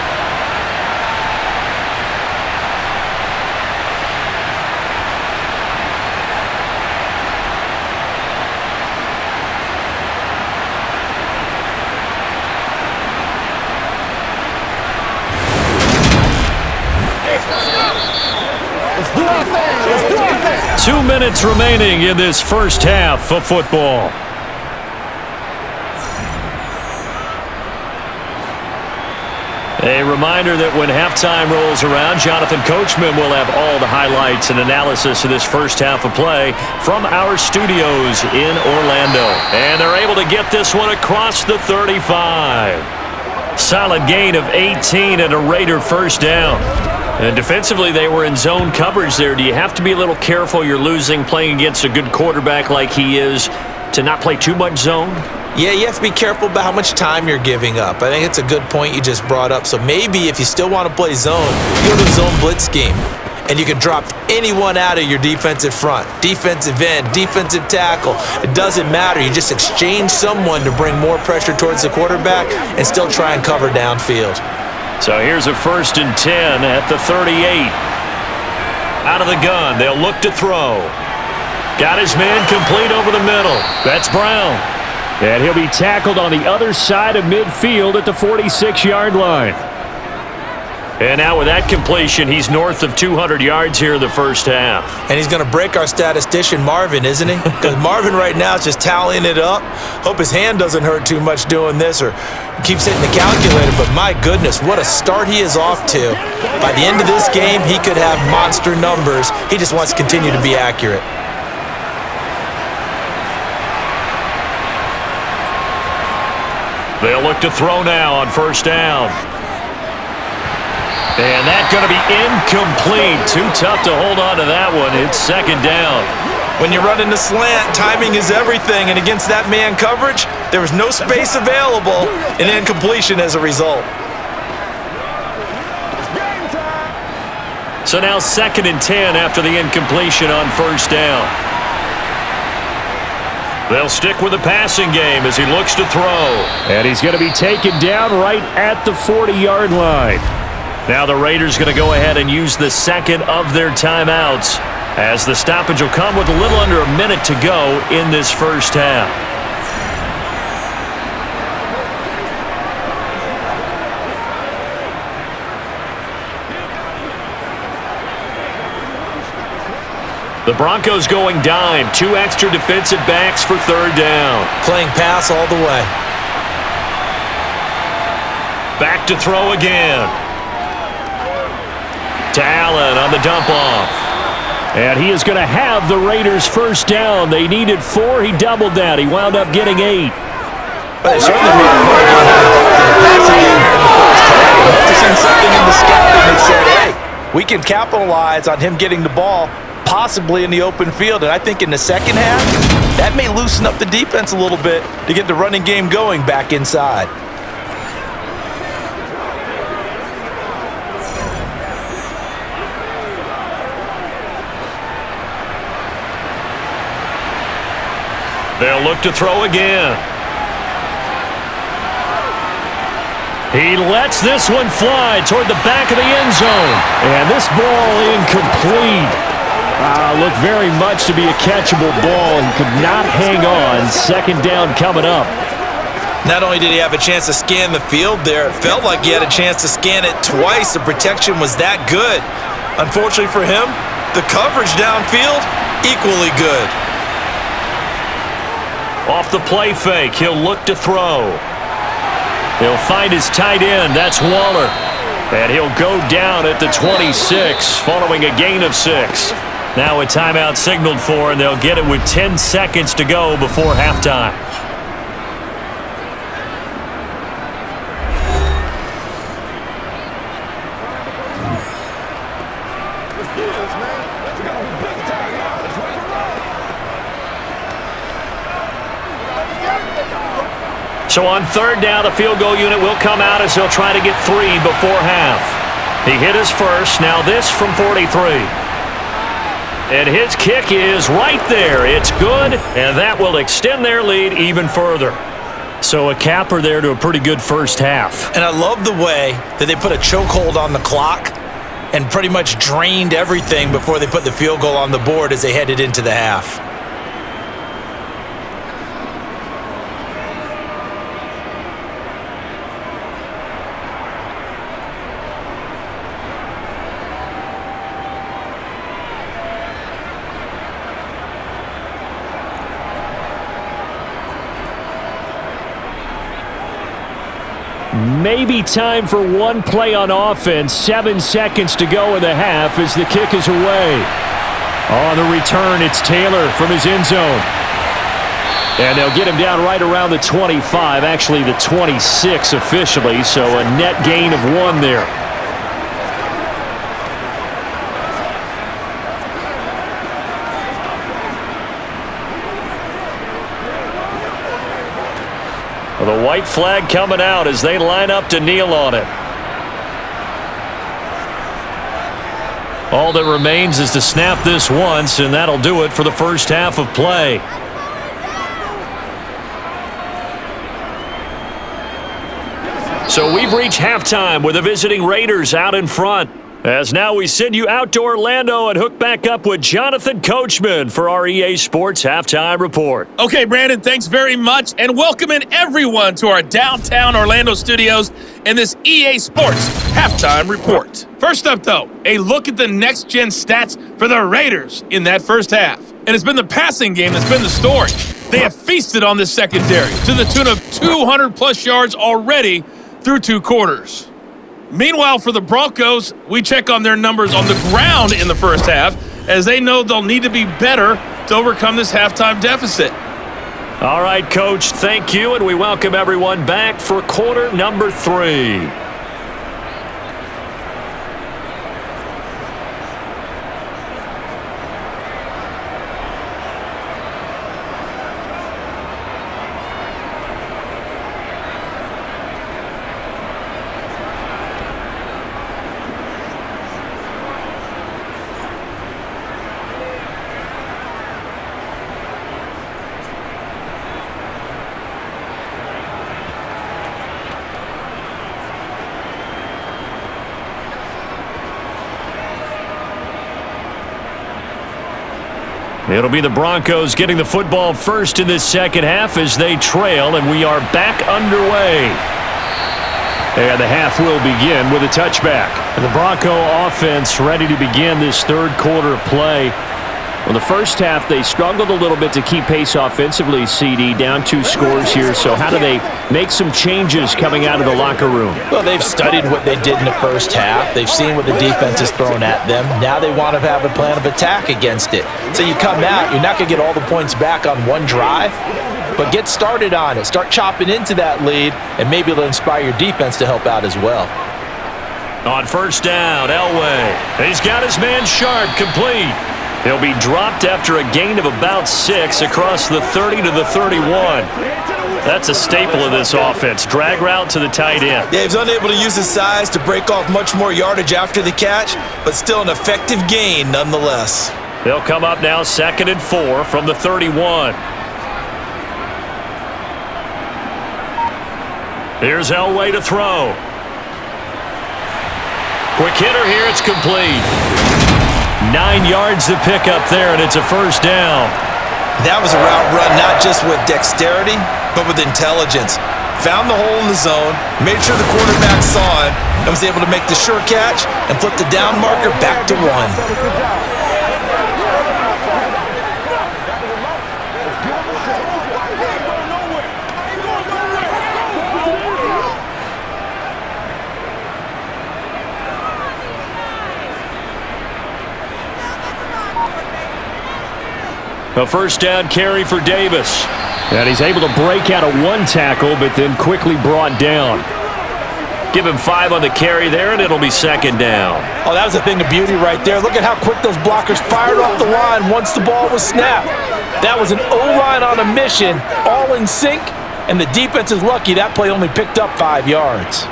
Let's do our thing. Let's do our thing. 2 minutes remaining in this first half of football. A reminder that when halftime rolls around, Jonathan Coachman will have all the highlights and analysis of this first half of play from our studios in Orlando. And they're able to get this one across the 35. Solid gain of 18 and a Raider first down. And defensively, they were in zone coverage there. Do you have to be a little careful? You're losing playing against a good quarterback like he is to not play too much zone? Yeah, you have to be careful about how much time you're giving up. I think it's a good point you just brought up. So maybe if you still want to play zone, you go to the zone blitz scheme. And you can drop anyone out of your defensive front. Defensive end, defensive tackle. It doesn't matter. You just exchange someone to bring more pressure towards the quarterback and still try and cover downfield. So here's a 1st and 10 at the 38. Out of the gun, they'll look to throw. Got his man complete over the middle. That's Brown. And he'll be tackled on the other side of midfield at the 46-yard line. And now with that completion, he's north of 200 yards here in the first half. And he's going to break our statistician, Marvin, isn't he? Because Marvin right now is just tallying it up. Hope his hand doesn't hurt too much doing this or keeps hitting the calculator. But my goodness, what a start he is off to. By the end of this game, he could have monster numbers. He just wants to continue to be accurate. They'll look to throw now on first down. And that's going to be incomplete. Too tough to hold on to that one. It's second down. When you're running the slant, timing is everything. And against that man coverage, there was no space available, and incompletion as a result. So now 2nd and 10 after the incompletion on first down. They'll stick with the passing game as he looks to throw. And he's going to be taken down right at the 40-yard line. Now the Raiders going to go ahead and use the second of their timeouts as the stoppage will come with a little under a minute to go in this first half. The Broncos going dime. 2 extra defensive backs for third down. Playing pass all the way. Back to throw again. To Allen on the dump off. And he is going to have the Raiders first down. They needed 4. He doubled that. He wound up getting 8. But it certainly made a point of the passing game in the first half. They must have seen something in the scouting that said, hey, we can capitalize on him getting the ball possibly in the open field. And I think in the second half, that may loosen up the defense a little bit to get the running game going back inside. They'll look to throw again. He lets this one fly toward the back of the end zone. And this ball incomplete. Looked very much to be a catchable ball and could not hang on. Second down coming up. Not only did he have a chance to scan the field there, it felt like he had a chance to scan it twice. The protection was that good. Unfortunately for him, the coverage downfield, equally good. Off the play fake, he'll look to throw. He'll find his tight end, that's Waller. And he'll go down at the 26 following a gain of 6. Now a timeout signaled for, and they'll get it with 10 seconds to go before halftime. So on third down, the field goal unit will come out as they'll try to get 3 before half. He hit his first, now this from 43. And his kick is right there. It's good, and that will extend their lead even further. So a capper there to a pretty good first half. And I love the way that they put a chokehold on the clock and pretty much drained everything before they put the field goal on the board as they headed into the half. Maybe time for one play on offense. 7 seconds to go in the half as the kick is away. On the return, it's Taylor from his end zone. And they'll get him down right around the 25, actually the 26 officially, so a net gain of 1 there. The white flag coming out as they line up to kneel on it. All that remains is to snap this once, and that'll do it for the first half of play. So we've reached halftime with the visiting Raiders out in front. As now we send you out to Orlando and hook back up with Jonathan Coachman for our EA Sports Halftime Report. Okay, Brandon, thanks very much, and welcoming everyone to our downtown Orlando studios in this EA Sports Halftime Report. First up, though, a look at the next-gen stats for the Raiders in that first half. And it's been the passing game that's been the story. They have feasted on this secondary to the tune of 200-plus yards already through 2 quarters. Meanwhile, for the Broncos, we check on their numbers on the ground in the first half, as they know they'll need to be better to overcome this halftime deficit. All right, Coach, thank you, and we welcome everyone back for quarter number 3. It'll be the Broncos getting the football first in this second half as they trail, and we are back underway. And the half will begin with a touchback. And the Bronco offense ready to begin this third quarter of play. Well, the first half, they struggled a little bit to keep pace offensively, CD, down 2 scores here. So how do they make some changes coming out of the locker room? Well, they've studied what they did in the first half. They've seen what the defense is throwing at them. Now they want to have a plan of attack against it. So you come out, you're not going to get all the points back on one drive, but get started on it. Start chopping into that lead, and maybe it'll inspire your defense to help out as well. On first down, Elway. He's got his man Sharp complete. He'll be dropped after a gain of about 6 across the 30 to the 31. That's a staple of this offense. Drag route to the tight end. Yeah, he's unable to use his size to break off much more yardage after the catch, but still an effective gain nonetheless. They'll come up now 2nd and 4 from the 31. Here's Elway to throw. Quick hitter here, it's complete. 9 yards to pick up there, and it's a first down. That was a route run not just with dexterity, but with intelligence. Found the hole in the zone, made sure the quarterback saw him, and was able to make the sure catch and flip the down marker back to 1. A first down carry for Davis. And he's able to break out of 1 tackle, but then quickly brought down. Give him 5 on the carry there, and it'll be 2nd down. Oh, that was a thing of beauty right there. Look at how quick those blockers fired off the line once the ball was snapped. That was an O-line on a mission, all in sync, and the defense is lucky that play only picked up 5 yards.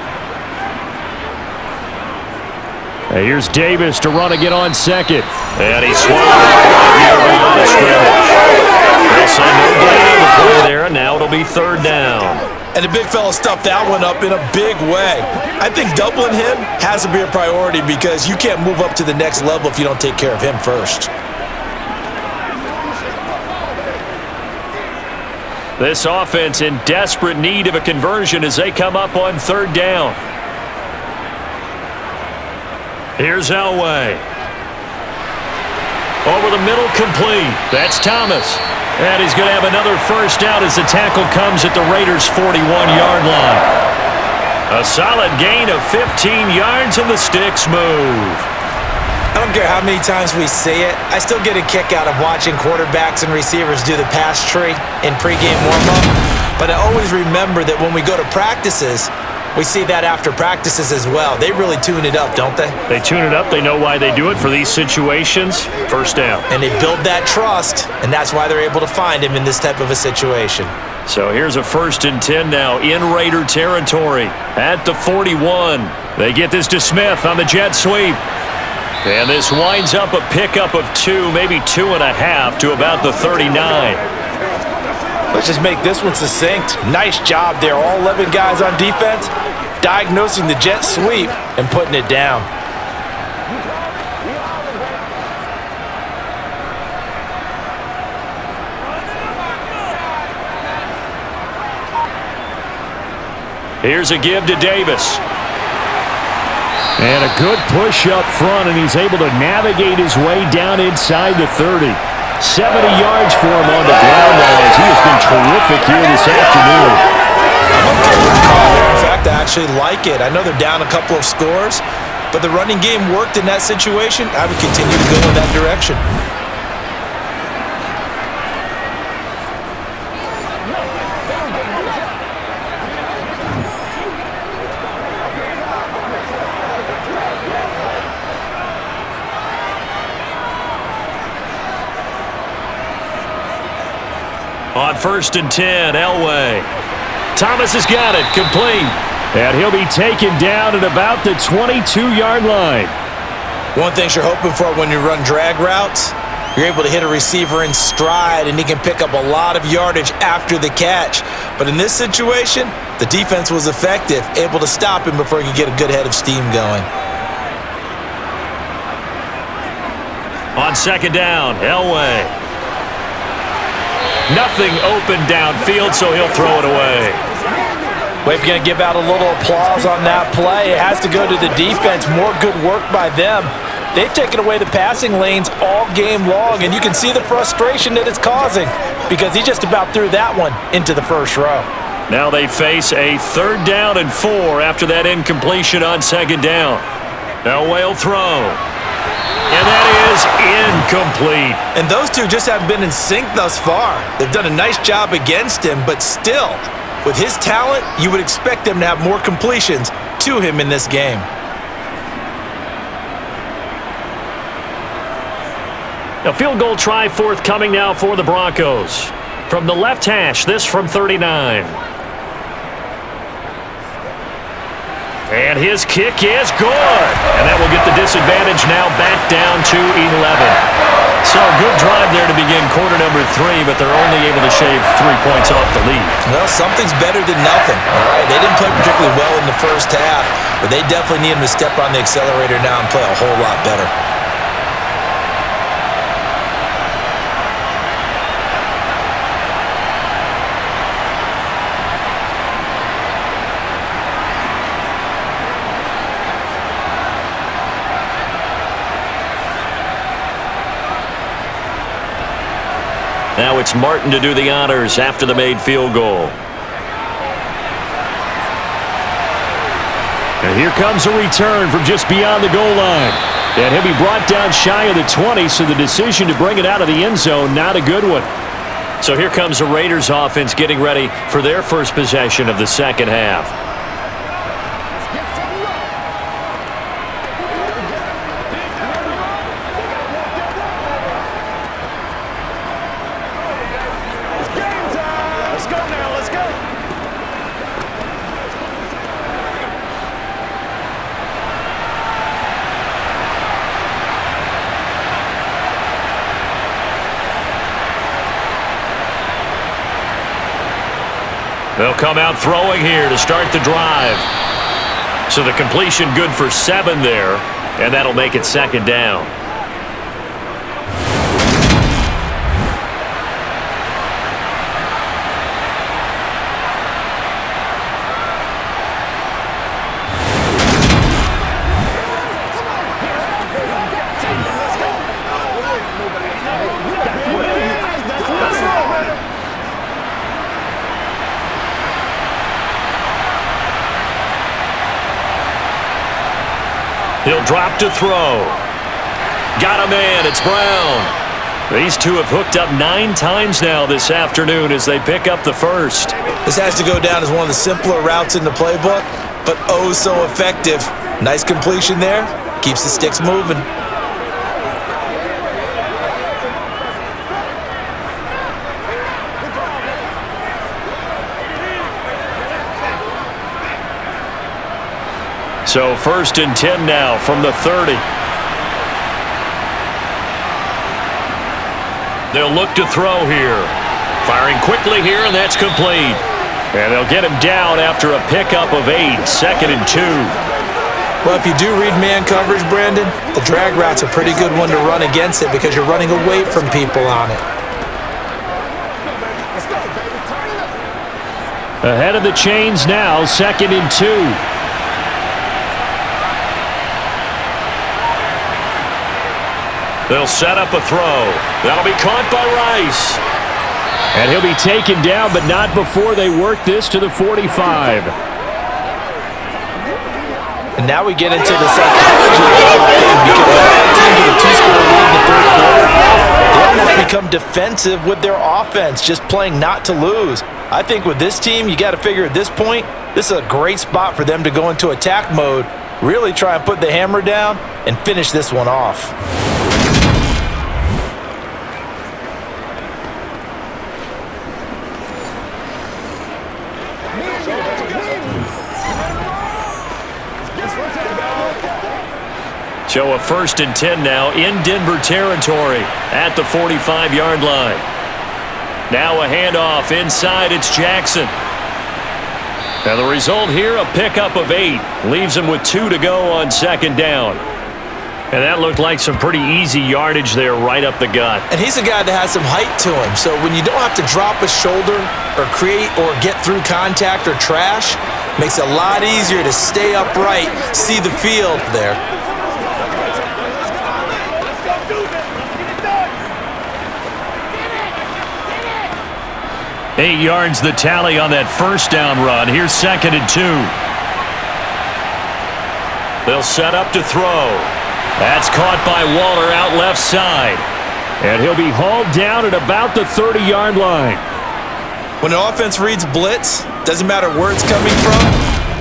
And here's Davis to run again on 2nd. And he swung it around the scrimmage. They'll say no gain on the play there, and now it'll be 3rd down. And the big fella stuffed that one up in a big way. I think doubling him has to be a priority because you can't move up to the next level if you don't take care of him first. This offense in desperate need of a conversion as they come up on 3rd down. Here's Elway. Over the middle, complete. That's Thomas. And he's going to have another first down as the tackle comes at the Raiders' 41-yard line. A solid gain of 15 yards, and the sticks move. I don't care how many times we see it. I still get a kick out of watching quarterbacks and receivers do the pass tree in pregame warm-up. But I always remember that when we go to practices, we see that after practices as well. They really tune it up, don't they? They tune it up. They know why they do it for these situations. First down. And they build that trust, and that's why they're able to find him in this type of a situation. So here's a 1st and 10 now in Raider territory at the 41. They get this to Smith on the jet sweep. And this winds up a pickup of 2, maybe 2.5 to about the 39. Let's just make this one succinct. Nice job there. All 11 guys on defense diagnosing the jet sweep and putting it down. Here's a give to Davis. And a good push up front, and he's able to navigate his way down inside the 30. 70 yards for him on the ground now, as he has been terrific here this afternoon. I'm okay with the call there. In fact, I actually like it. I know they're down a couple of scores, but the running game worked in that situation. I would continue to go in that direction. On 1st and 10, Elway. Thomas has got it, complete. And he'll be taken down at about the 22-yard line. One thing you're hoping for when you run drag routes, you're able to hit a receiver in stride, and he can pick up a lot of yardage after the catch. But in this situation, the defense was effective, able to stop him before he could get a good head of steam going. On 2nd down, Elway. Nothing open downfield, so he'll throw it away. Well, if you're going to give out a little applause on that play, it has to go to the defense. More good work by them. They've taken away the passing lanes all game long, and you can see the frustration that it's causing because he just about threw that one into the first row. Now they face a 3rd down and 4 after that incompletion on 2nd down. Elway will throw. And that is incomplete. And those two just haven't been in sync thus far. They've done a nice job against him, but still, with his talent, you would expect them to have more completions to him in this game. A field goal try forthcoming now for the Broncos. From the left hash, this from 39. And his kick is good. And that will get the disadvantage now back down to 11. So a good drive there to begin quarter number 3, but they're only able to shave 3 points off the lead. Well, something's better than nothing. All right, they didn't play particularly well in the first half, but they definitely need him to step on the accelerator now and play a whole lot better. Now it's Martin to do the honors after the made field goal. And here comes a return from just beyond the goal line. And he'll be brought down shy of the 20, so the decision to bring it out of the end zone, not a good one. So here comes the Raiders offense getting ready for their first possession of the second half. They'll come out throwing here to start the drive. So the completion good for 7 there, and that'll make it 2nd down. He'll drop to throw. Got a man. It's Brown. These two have hooked up 9 times now this afternoon as they pick up the first. This has to go down as one of the simpler routes in the playbook, but oh so effective. Nice completion there. Keeps the sticks moving. So 1st and 10 now from the 30. They'll look to throw here. Firing quickly here, and that's complete. And they'll get him down after a pickup of 8, 2nd and 2. Well, if you do read man coverage, Brandon, the drag route's a pretty good one to run against it because you're running away from people on it. Ahead of the chains now, 2nd and 2. They'll set up a throw. That'll be caught by Rice. And he'll be taken down, but not before they work this to the 45. And now we get into the psychology of the thing, because teams with a 2-score lead in the third quarter, they almost become defensive with their offense, just playing not to lose. I think with this team, you got to figure at this point, this is a great spot for them to go into attack mode, really try and put the hammer down and finish this one off. So a 1st and 10 now in Denver territory at the 45-yard line. Now a handoff inside. It's Jackson. Now the result here, a pickup of 8. Leaves him with 2 to go on 2nd down. And that looked like some pretty easy yardage there right up the gut. And he's a guy that has some height to him. So when you don't have to drop a shoulder or create or get through contact or trash, makes it a lot easier to stay upright, see the field there. 8 yards the tally on that 1st down run. Here's 2nd and 2. They'll set up to throw. That's caught by Waller out left side. And he'll be hauled down at about the 30-yard line. When an offense reads blitz, doesn't matter where it's coming from,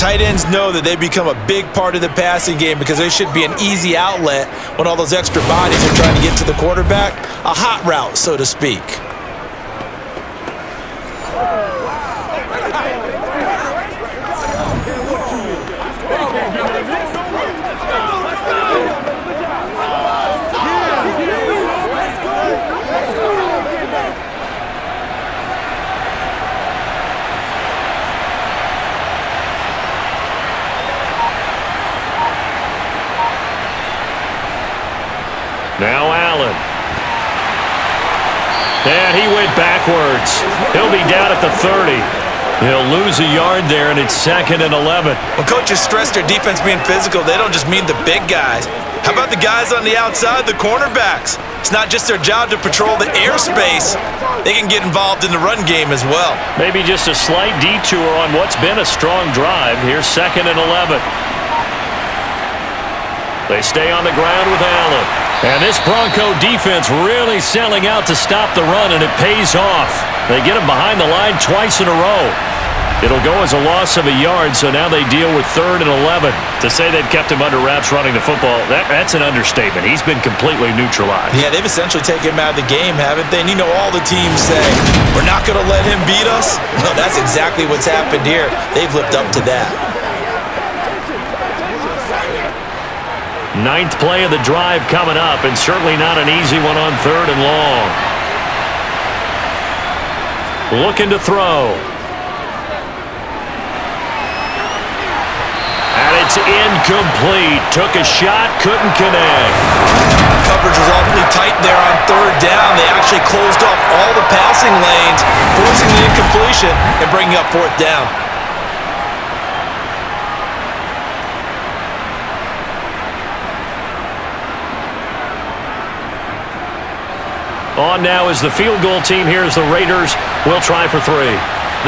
tight ends know that they become a big part of the passing game because they should be an easy outlet when all those extra bodies are trying to get to the quarterback. A hot route, so to speak. Now Allen. And he went backwards. He'll be down at the 30. He'll lose a yard there, and it's 2nd and 11. When coaches stress their defense being physical, they don't just mean the big guys. How about the guys on the outside, the cornerbacks? It's not just their job to patrol the airspace. They can get involved in the run game as well. Maybe just a slight detour on what's been a strong drive. Here's 2nd and 11. They stay on the ground with Allen. And this Bronco defense really selling out to stop the run, and it pays off. They get him behind the line twice in a row. It'll go as a loss of a yard, so now they deal with 3rd and 11. To say they've kept him under wraps running the football, that's an understatement. He's been completely neutralized. Yeah, they've essentially taken him out of the game, haven't they? And you know all the teams say, we're not going to let him beat us. No, that's exactly what's happened here. They've lived up to that. 9th play of the drive coming up, and certainly not an easy one on 3rd and long. Looking to throw. And it's incomplete. Took a shot, couldn't connect. Coverage was awfully tight there on 3rd down. They actually closed off all the passing lanes, forcing the incompletion and bringing up 4th down. On now is the field goal team here as the Raiders will try for 3.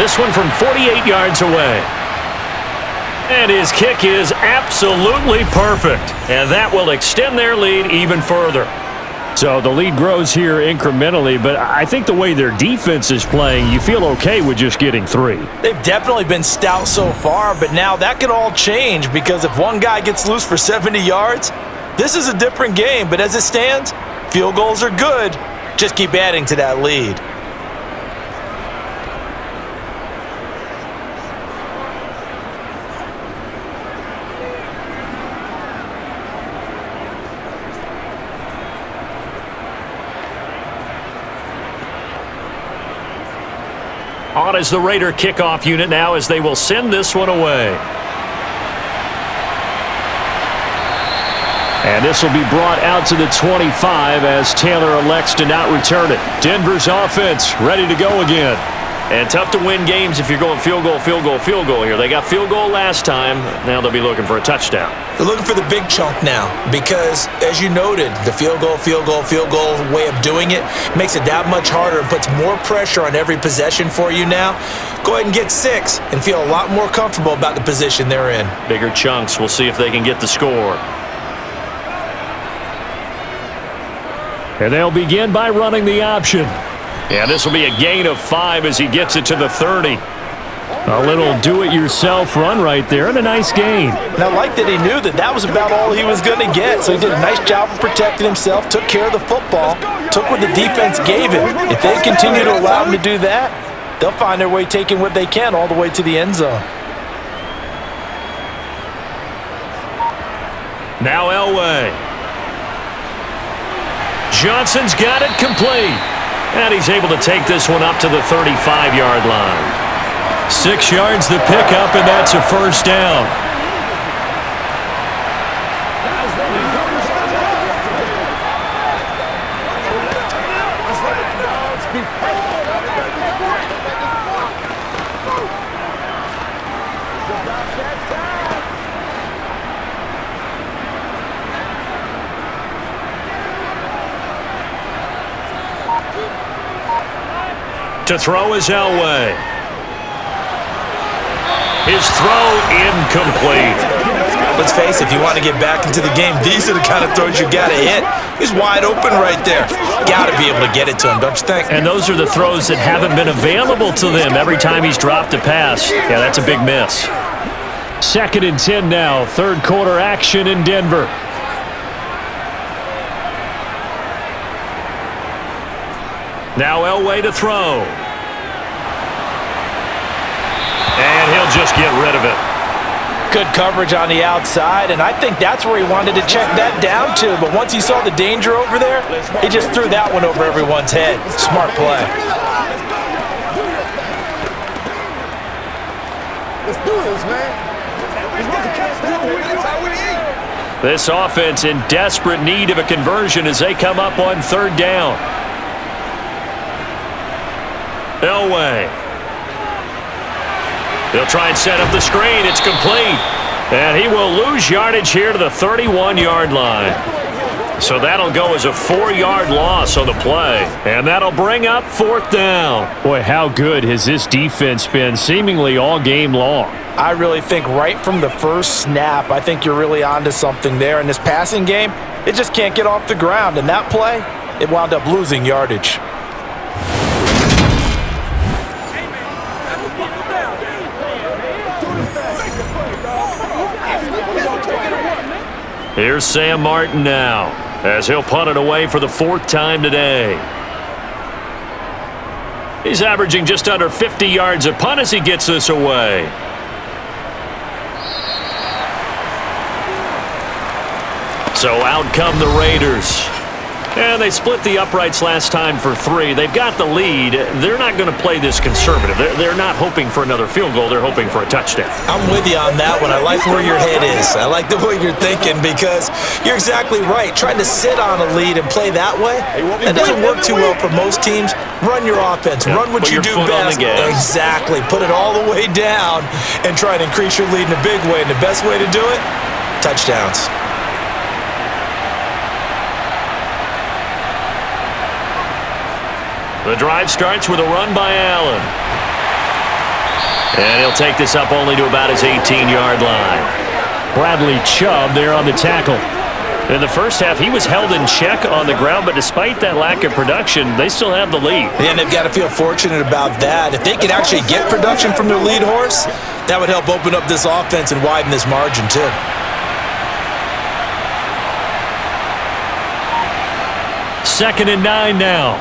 This one from 48 yards away. And his kick is absolutely perfect. And that will extend their lead even further. So the lead grows here incrementally, but I think the way their defense is playing, you feel okay with just getting 3. They've definitely been stout so far, but now that can all change because if one guy gets loose for 70 yards, this is a different game. But as it stands, field goals are good. Just keep adding to that lead. On is the Raider kickoff unit now as they will send this one away. And this will be brought out to the 25 as Taylor elects to not return it. Denver's offense ready to go again. And tough to win games if you're going field goal, field goal, field goal here. They got field goal last time. Now they'll be looking for a touchdown. They're looking for the big chunk now because, as you noted, the field goal way of doing it makes it that much harder and puts more pressure on every possession for you now. Go ahead and get 6 and feel a lot more comfortable about the position they're in. Bigger chunks. We'll see if they can get the score. And they'll begin by running the option. Yeah, this will be a gain of 5 as he gets it to the 30. A little do-it-yourself run right there and a nice gain. And I like that he knew that was about all he was going to get. So he did a nice job of protecting himself, took care of the football, took what the defense gave him. If they continue to allow him to do that, they'll find their way taking what they can all the way to the end zone. Now Elway. Johnson's got it complete. And he's able to take this one up to the 35-yard line. 6 yards the pickup, and that's a first down. To throw is Elway. His throw incomplete. Let's face it, if you want to get back into the game, these are the kind of throws you got to hit. He's wide open right there. Got to be able to get it to him, don't you think? And those are the throws that haven't been available to them every time he's dropped a pass. Yeah, that's a big miss. 2nd and 10 now. Third quarter action in Denver. Now Elway to throw. And he'll just get rid of it. Good coverage on the outside, and I think that's where he wanted to check that down to. But once he saw the danger over there, he just threw that one over everyone's head. Smart play. Let's do this, man. That's how we eat. This offense in desperate need of a conversion as they come up on 3rd down. Elway. They'll try and set up the screen. It's complete. And he will lose yardage here to the 31-yard line. So that'll go as a 4-yard loss on the play. And that'll bring up 4th down. Boy, how good has this defense been seemingly all game long? I really think right from the first snap, I think you're really onto something there. In this passing game, it just can't get off the ground. And that play, it wound up losing yardage. Here's Sam Martin now, as he'll punt it away for the 4th time today. He's averaging just under 50 yards a punt as he gets this away. So out come the Raiders. And they split the uprights last time for 3. They've got the lead. They're not going to play this conservative. They're not hoping for another field goal. They're hoping for a touchdown. I'm with you on that one. I like where your head is. I like the way you're thinking because you're exactly right. Trying to sit on a lead and play that way, that doesn't work too well for most teams. Run your offense. Run what you do best. Exactly. Put it all the way down and try to increase your lead in a big way. And the best way to do it, touchdowns. The drive starts with a run by Allen. And he'll take this up only to about his 18-yard line. Bradley Chubb there on the tackle. In the first half, he was held in check on the ground, but despite that lack of production, they still have the lead. And they've got to feel fortunate about that. If they could actually get production from their lead horse, that would help open up this offense and widen this margin too. Second and 9 now.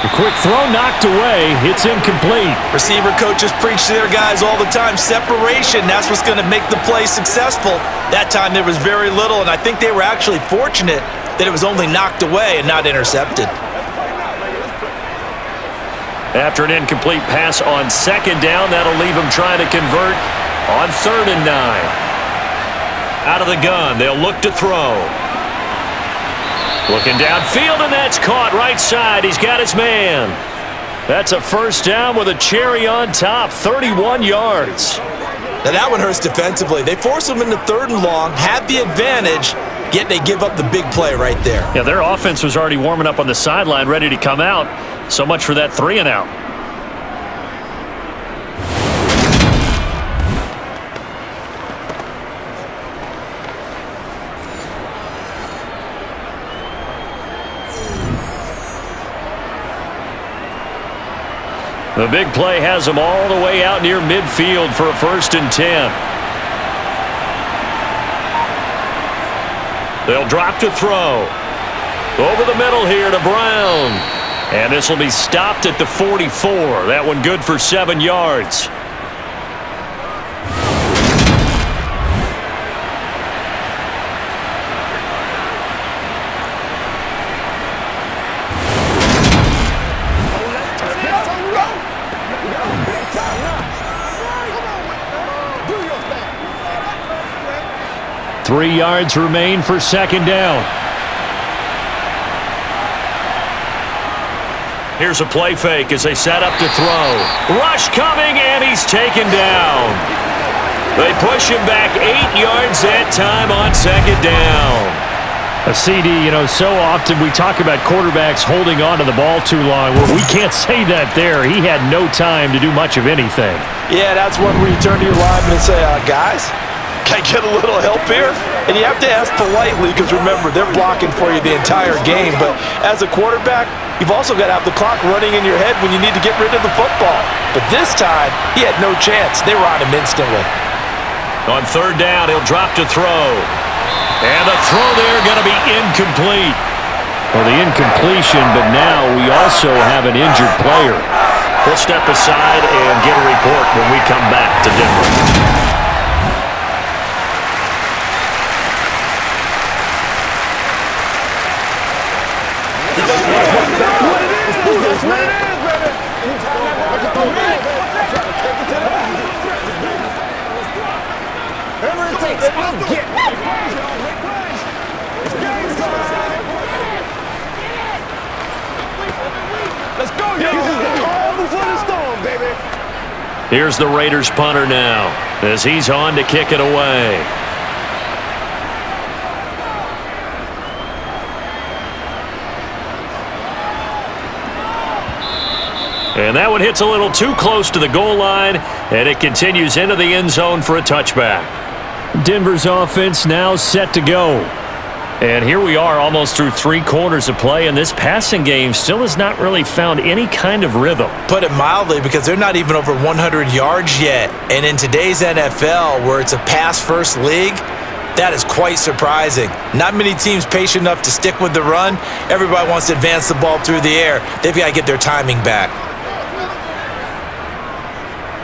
A quick throw knocked away. It's incomplete. Receiver coaches preach to their guys all the time. Separation, that's what's going to make the play successful. That time there was very little, and I think they were actually fortunate that it was only knocked away and not intercepted. After an incomplete pass on 2nd down, that'll leave them trying to convert on 3rd and 9. Out of the gun, they'll look to throw. Looking downfield, and that's caught right side. He's got his man. That's a first down with a cherry on top, 31 yards. Now that one hurts defensively. They force them into 3rd and long, have the advantage, yet they give up the big play right there. Yeah, their offense was already warming up on the sideline, ready to come out. So much for that 3-and-out. The big play has them all the way out near midfield for a 1st and 10. They'll drop to throw. Over the middle here to Brown. And this will be stopped at the 44. That one good for 7 yards. Three yards remain for 2nd down. Here's a play fake as they set up to throw. Rush coming, and he's taken down. They push him back 8 yards that time on 2nd down. A CD, so often we talk about quarterbacks holding on to the ball too long. Well, we can't say that there. He had no time to do much of anything. Yeah, that's one where you turn to your lineman and say, guys, can I get a little help here? And you have to ask politely because, remember, they're blocking for you the entire game. But as a quarterback, you've also got to have the clock running in your head when you need to get rid of the football. But this time, he had no chance. They were on him instantly. On 3rd down, he'll drop to throw. And the throw there going to be incomplete. Well, the incompletion, but now we also have an injured player. We'll step aside and get a report when we come back to Denver. Here's the Raiders punter now as he's on to kick it away. And that one hits a little too close to the goal line, and it continues into the end zone for a touchback. Denver's offense now set to go. And here we are almost through 3 quarters of play, and this passing game still has not really found any kind of rhythm. Put it mildly, because they're not even over 100 yards yet. And in today's NFL, where it's a pass-first league, that is quite surprising. Not many teams patient enough to stick with the run. Everybody wants to advance the ball through the air. They've got to get their timing back.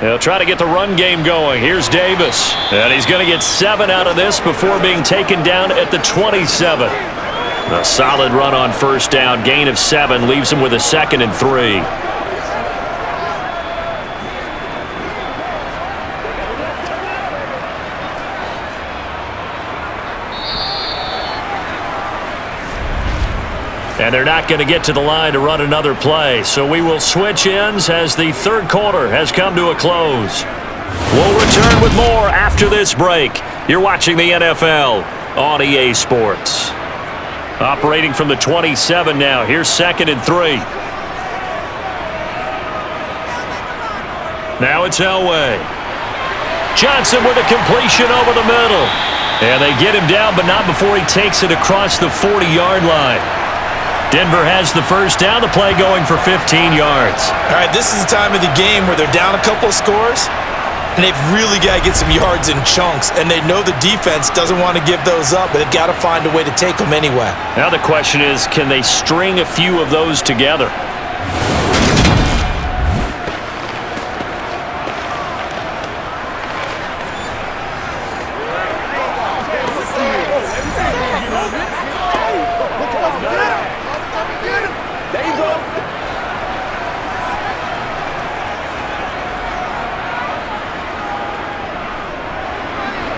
They'll try to get the run game going. Here's Davis. And he's going to get 7 out of this before being taken down at the 27. A solid run on 1st down. Gain of 7 leaves him with a 2nd and 3. And they're not going to get to the line to run another play. So we will switch ends as the 3rd quarter has come to a close. We'll return with more after this break. You're watching the NFL on EA Sports. Operating from the 27 now. Here's 2nd and 3. Now it's Elway. Johnson with a completion over the middle. And they get him down, but not before he takes it across the 40-yard line. Denver has the 1st down, the play going for 15 yards. All right, this is the time of the game where they're down a couple of scores, and they've really got to get some yards in chunks, and they know the defense doesn't want to give those up, but they've got to find a way to take them anyway. Now the question is, can they string a few of those together?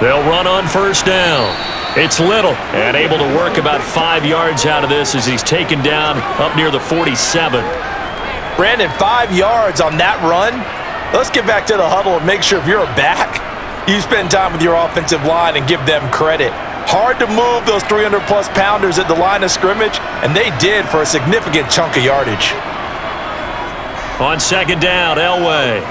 They'll run on 1st down. It's Little, and able to work about 5 yards out of this as he's taken down up near the 47. Brandon, 5 yards on that run. Let's get back to the huddle and make sure if you're a back, you spend time with your offensive line and give them credit. Hard to move those 300-plus pounders at the line of scrimmage, and they did for a significant chunk of yardage. On second down, Elway.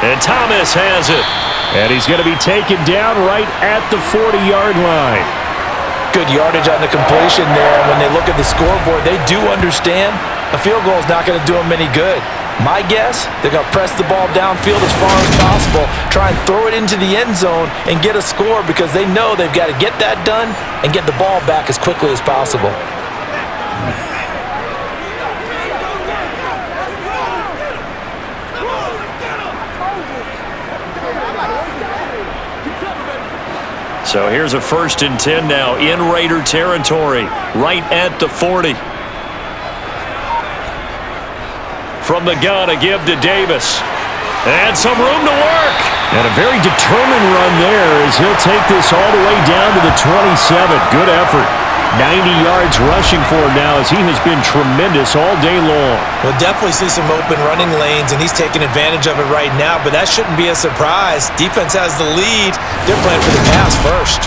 And Thomas has it. And he's going to be taken down right at the 40-yard line. Good yardage on the completion there. When they look at the scoreboard, they do understand a field goal is not going to do them any good. My guess, they're going to press the ball downfield as far as possible, try and throw it into the end zone and get a score because they know they've got to get that done and get the ball back as quickly as possible. So here's a 1st and 10 now in Raider territory, right at the 40. From the gun, a give to Davis. And some room to work. And a very determined run there as he'll take this all the way down to the 27. Good effort. 90 yards rushing for him now as he has been tremendous all day long. We'll definitely see some open running lanes, and he's taking advantage of it right now, but that shouldn't be a surprise. Defense has the lead. They're playing for the pass first.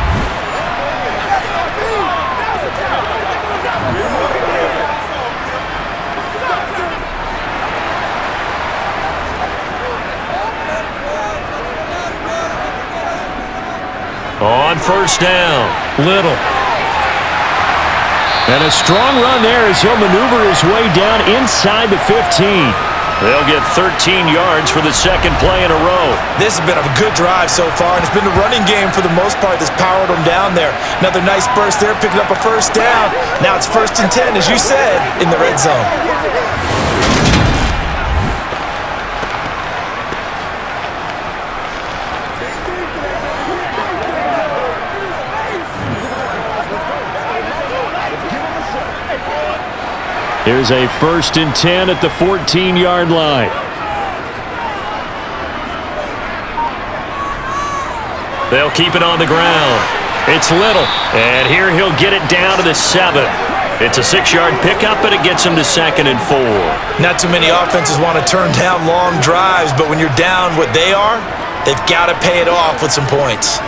On 1st down, Little. And a strong run there as he'll maneuver his way down inside the 15. They'll get 13 yards for the second play in a row. This has been a good drive so far, and it's been the running game for the most part that's powered them down there. Another nice burst there, picking up a 1st down. Now it's 1st and 10, as you said, in the red zone. Here's a 1st and 10 at the 14-yard line. They'll keep it on the ground. It's Little, and here he'll get it down to the 7. It's a 6-yard pickup, but it gets him to 2nd and 4. Not too many offenses want to turn down long drives, but when you're down what they are, they've got to pay it off with some points.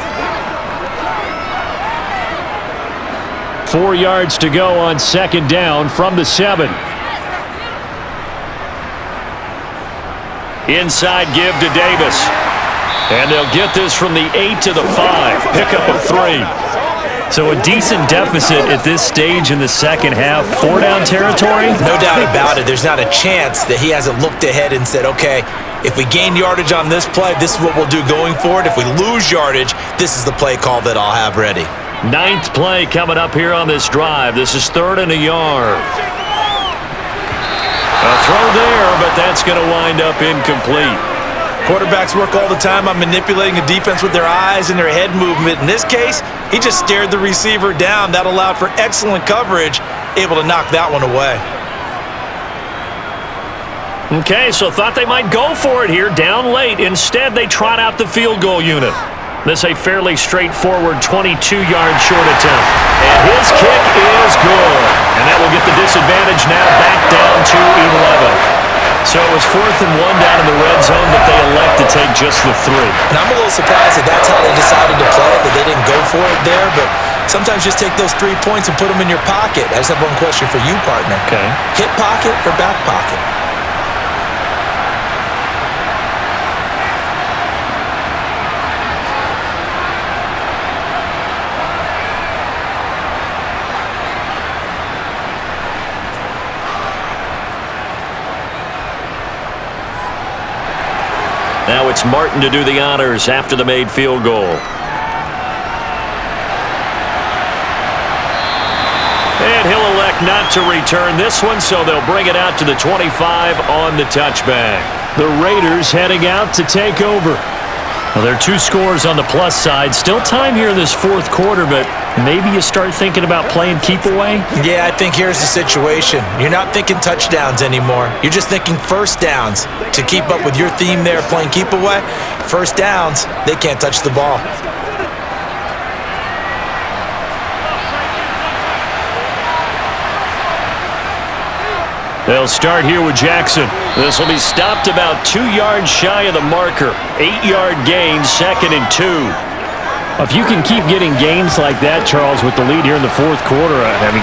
4 yards to go on 2nd down from the 7. Inside give to Davis. And they'll get this from the 8 to the 5. Pickup of 3. So a decent deficit at this stage in the second half. 4-down territory? No doubt about it. There's not a chance that he hasn't looked ahead and said, okay, if we gain yardage on this play, this is what we'll do going forward. If we lose yardage, this is the play call that I'll have ready. 9th play coming up here on this drive. This is 3rd and a yard. A throw there, but that's going to wind up incomplete. Quarterbacks work all the time on manipulating a defense with their eyes and their head movement. In this case, he just stared the receiver down. That allowed for excellent coverage, able to knock that one away. Okay, so thought they might go for it here, down late. Instead, they trot out the field goal unit. This a fairly straightforward 22-yard short attempt. And his kick is good. And that will get the disadvantage now back down to 11. So it was 4th and 1 down in the red zone, but they elect to take just the 3. And I'm a little surprised that that's how they decided to play it, that they didn't go for it there. But sometimes just take those 3 points and put them in your pocket. I just have one question for you, partner. Okay. Hip pocket or back pocket? Now it's Martin to do the honors after the made field goal. And he'll elect not to return this one, so they'll bring it out to the 25 on the touchback. The Raiders heading out to take over. Well, there are 2 scores on the plus side. Still time here in this 4th quarter, but maybe you start thinking about playing keep away? Yeah, I think here's the situation. You're not thinking touchdowns anymore. You're just thinking 1st downs. To keep up with your theme there, playing keep away, 1st downs, they can't touch the ball. They'll start here with Jackson. This will be stopped about 2 yards shy of the marker. 8-yard gain, 2nd and 2. If you can keep getting gains like that, Charles, with the lead here in the fourth quarter,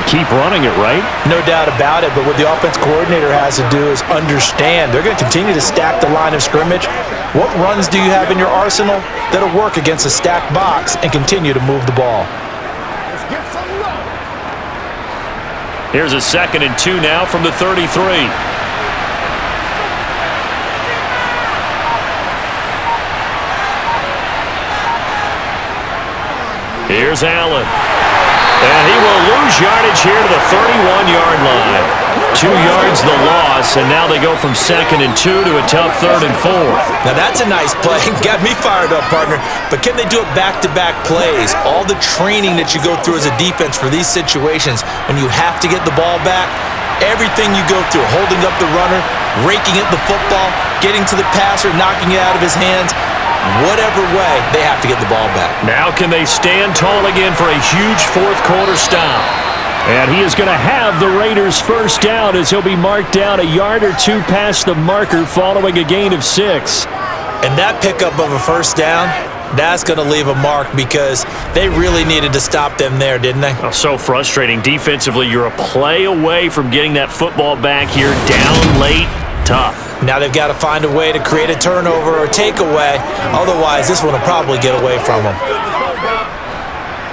keep running it, right? No doubt about it, but what the offense coordinator has to do is understand they're going to continue to stack the line of scrimmage. What runs do you have in your arsenal that'll work against a stacked box and continue to move the ball? Here's a 2nd and 2 now from the 33. Here's Allen. And he will lose yardage here to the 31-yard line. 2 yards the loss, and now they go from 2nd and 2 to a tough 3rd and 4. Now that's a nice play. Got me fired up, partner. But can they do it back-to-back plays? All the training that you go through as a defense for these situations when you have to get the ball back, everything you go through, holding up the runner, raking at the football, getting to the passer, knocking it out of his hands, whatever way, they have to get the ball back. Now can they stand tall again for a huge fourth quarter stop? And he is going to have the Raiders first down as he'll be marked down a yard or two past the marker following a gain of 6. And that pickup of a first down, that's going to leave a mark because they really needed to stop them there, didn't they? Oh, so frustrating. Defensively, you're a play away from getting that football back here down late. Tough. Now they've got to find a way to create a turnover or takeaway. Otherwise, this one will probably get away from them.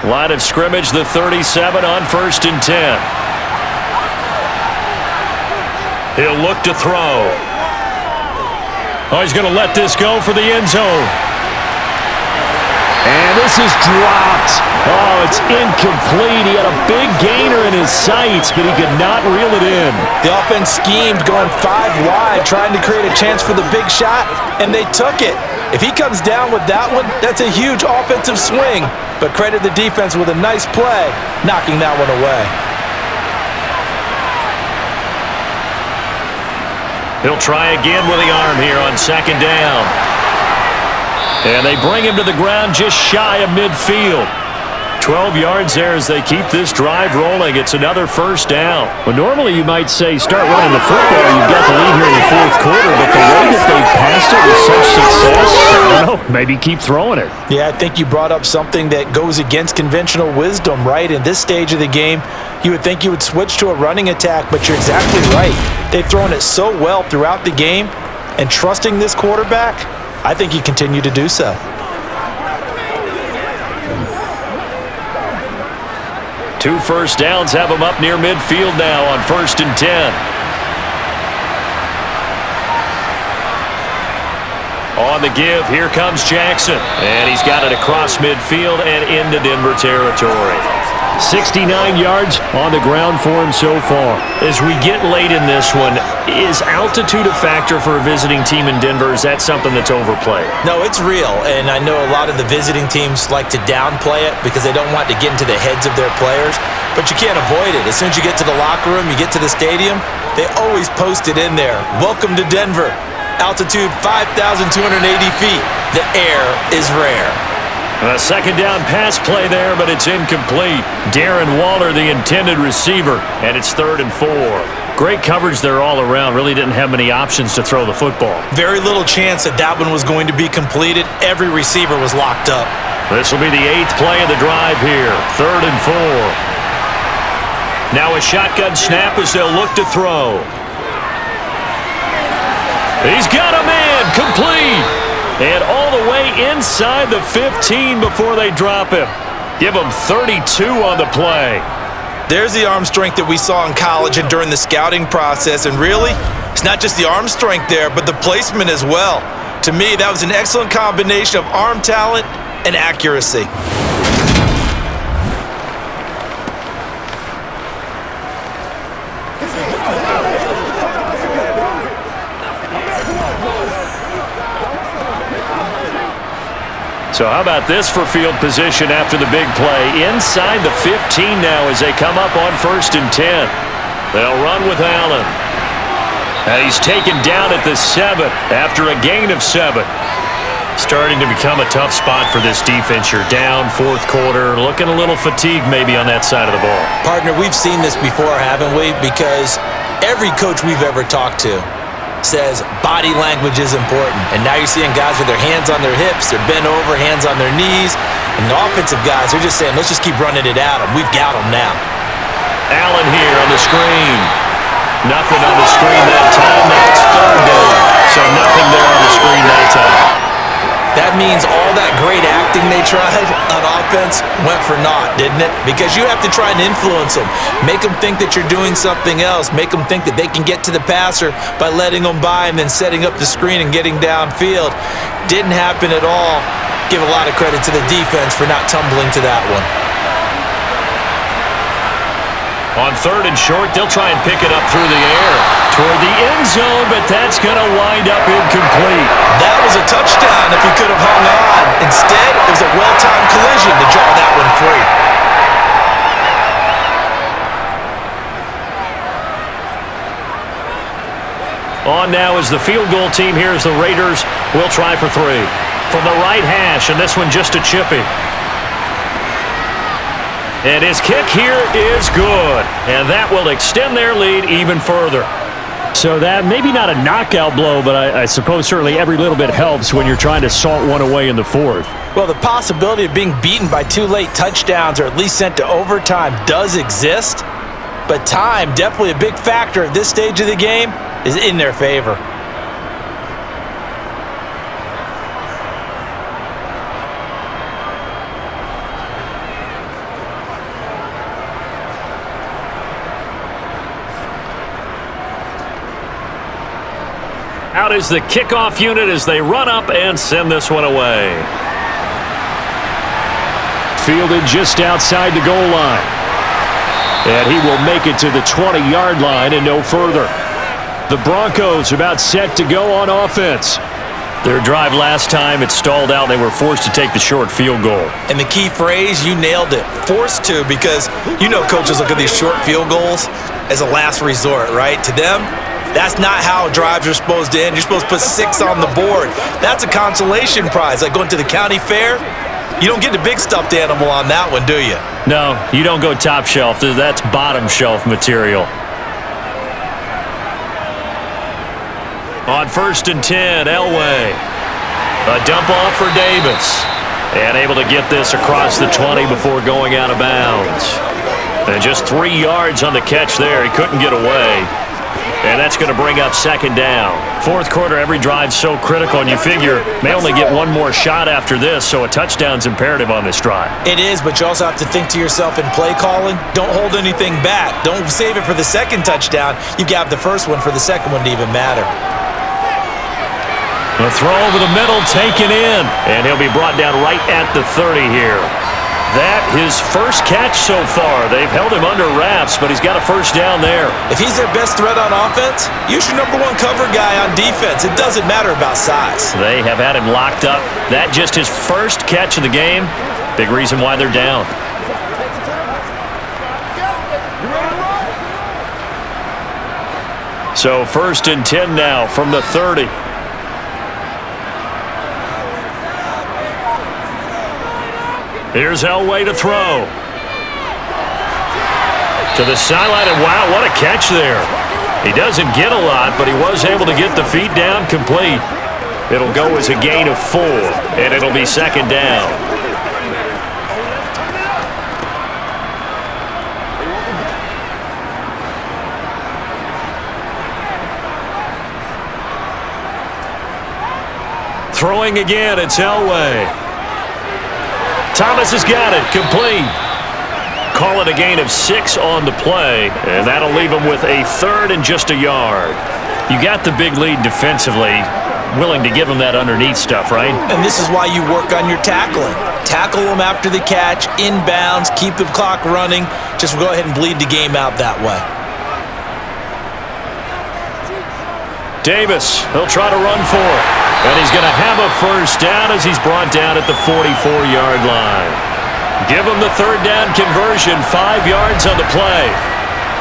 Line of scrimmage, the 37 on 1st and 10. He'll look to throw. Oh, he's going to let this go for the end zone. And this is dropped. Oh, it's incomplete. He had a big gainer in his sights, but he could not reel it in. The offense schemed going 5 wide, trying to create a chance for the big shot, and they took it. If he comes down with that one, that's a huge offensive swing. But credit the defense with a nice play, knocking that one away. He'll try again with the arm here on 2nd down. And they bring him to the ground just shy of midfield. 12 yards there as they keep this drive rolling. It's another first down. Well, normally you might say start running the football. You've got the lead here in the fourth quarter, but the way that they passed it with such success, I don't know, maybe keep throwing it. Yeah, I think you brought up something that goes against conventional wisdom, right? In this stage of the game, you would think you would switch to a running attack, but you're exactly right. They've thrown it so well throughout the game, and trusting this quarterback, I think you continue to do so. 2 first downs have him up near midfield now on 1st and 10. On the give, here comes Jackson. And he's got it across midfield and into Denver territory. 69 yards on the ground for him so far. As we get late in this one, is altitude a factor for a visiting team in Denver? Is that something that's overplayed? No, it's real, and I know a lot of the visiting teams like to downplay it because they don't want to get into the heads of their players, but you can't avoid it. As soon as you get to the locker room, you get to the stadium, they always post it in there. Welcome to Denver. Altitude 5,280 feet. The air is rare. A 2nd down pass play there, but it's incomplete. Darren Waller, the intended receiver, and it's 3rd and 4. Great coverage there all around. Really didn't have many options to throw the football. Very little chance that one was going to be completed. Every receiver was locked up. This will be the 8th play of the drive here. 3rd and 4. Now a shotgun snap as they'll look to throw. He's got a man, complete. And all the way inside the 15 before they drop him. Give him 32 on the play. There's the arm strength that we saw in college and during the scouting process. And really, it's not just the arm strength there, but the placement as well. To me, that was an excellent combination of arm talent and accuracy. So how about this for field position after the big play? Inside the 15 now as they come up on 1st and 10. They'll run with Allen. And he's taken down at the 7 after a gain of 7. Starting to become a tough spot for this defense. You're down, fourth quarter, looking a little fatigued maybe on that side of the ball. Partner, we've seen this before, haven't we? Because Every coach we've ever talked to says body language is important. And now you're seeing guys with their hands on their hips, they're bent over, hands on their knees. And the offensive guys, they're just saying, let's just keep running it at them. We've got them now. Allen here on the screen. Nothing on the screen that time. That's third down. So nothing there on the screen that time. That means all that great acting they tried on offense went for naught, didn't it? Because you have to try and influence them. Make them think that you're doing something else. Make them think that they can get to the passer by letting them by and then setting up the screen and getting downfield. Didn't happen at all. Give a lot of credit to the defense for not tumbling to that one. On third and short, they'll try and pick it up through the air toward the end zone, but that's going to wind up incomplete. That was a touchdown if he could have hung on. Instead, it was a well-timed collision to draw that one free. On now is the field goal team here as the Raiders will try for three. From the right hash, and this one just a chippy. And his kick here is good. And that will extend their lead even further. So that maybe not a knockout blow, but I suppose certainly every little bit helps when you're trying to salt one away in the fourth. Well, the possibility of being beaten by 2 late touchdowns or at least sent to overtime does exist. But time, definitely a big factor at this stage of the game, is in their favor. Out is the kickoff unit as they run up and send this one away. Fielded just outside the goal line. And he will make it to the 20-yard line and no further. The Broncos about set to go on offense. Their drive last time, it stalled out. They were forced to take the short field goal. And the key phrase, you nailed it. Forced to, because you know coaches look at these short field goals as a last resort, right? To them, that's not how drives are supposed to end. You're supposed to put 6 on the board. That's a consolation prize. Like going to the county fair, you don't get the big stuffed animal on that one, do you? No, you don't go top shelf. That's bottom shelf material. On 1st and 10, Elway. A dump off for Davis. And able to get this across the 20 before going out of bounds. And just 3 yards on the catch there. He couldn't get away. And that's going to bring up 2nd down. Fourth quarter, every drive's so critical, and you figure may only get one more shot after this, so a touchdown's imperative on this drive. It is, but you also have to think to yourself in play calling, don't hold anything back. Don't save it for the second touchdown. You've got the first one for the second one to even matter. A throw over the middle, taken in, and he'll be brought down right at the 30 here. That his first catch so far. They've held him under wraps, but he's got a first down there. If he's their best threat on offense, use your #1 cover guy on defense. It doesn't matter about size. They have had him locked up. That just his first catch of the game. Big reason why they're down. So 1st and 10 now from the 30. Here's Elway to throw. To the sideline, and wow, what a catch there. He doesn't get a lot, but he was able to get the feet down complete. It'll go as a gain of 4, and it'll be 2nd down. Throwing again, it's Elway. Thomas has got it, complete. Call it a gain of 6 on the play, and that'll leave him with a 3rd and just a yard. You got the big lead defensively, willing to give him that underneath stuff, right? And this is why you work on your tackling. Tackle them after the catch, inbounds, keep the clock running. Just go ahead and bleed the game out that way. Davis, he'll try to run for it. And he's going to have a first down as he's brought down at the 44-yard line. Give him the 3rd down conversion, 5 yards on the play.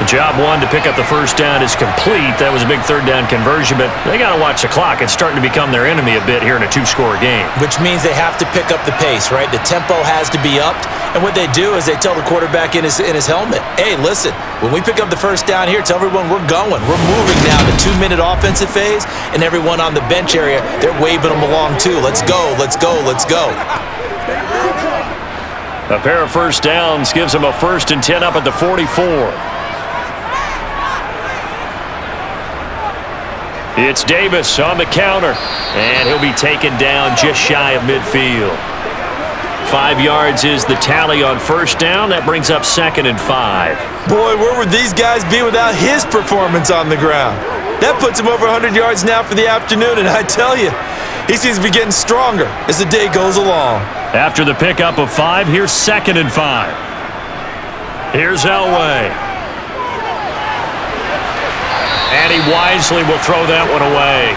Job one to pick up the first down is complete. That was a big third down conversion, but they got to watch the clock. It's starting to become their enemy a bit here in a two-score game. Which means they have to pick up the pace, right? The tempo has to be upped. And what they do is they tell the quarterback in his helmet, hey, listen, when we pick up the first down here, tell everyone we're going. We're moving now to 2-minute offensive phase, and everyone on the bench area, they're waving them along too. Let's go, let's go, let's go. A pair of first downs gives them a 1st and 10 up at the 44. It's Davis on the counter, and he'll be taken down just shy of midfield. 5 yards is the tally on first down. That brings up 2nd and 5. Boy, where would these guys be without his performance on the ground? That puts him over 100 yards now for the afternoon, and I tell you, he seems to be getting stronger as the day goes along. After the pickup of 5, here's 2nd and 5. Here's Elway. And he wisely will throw that one away.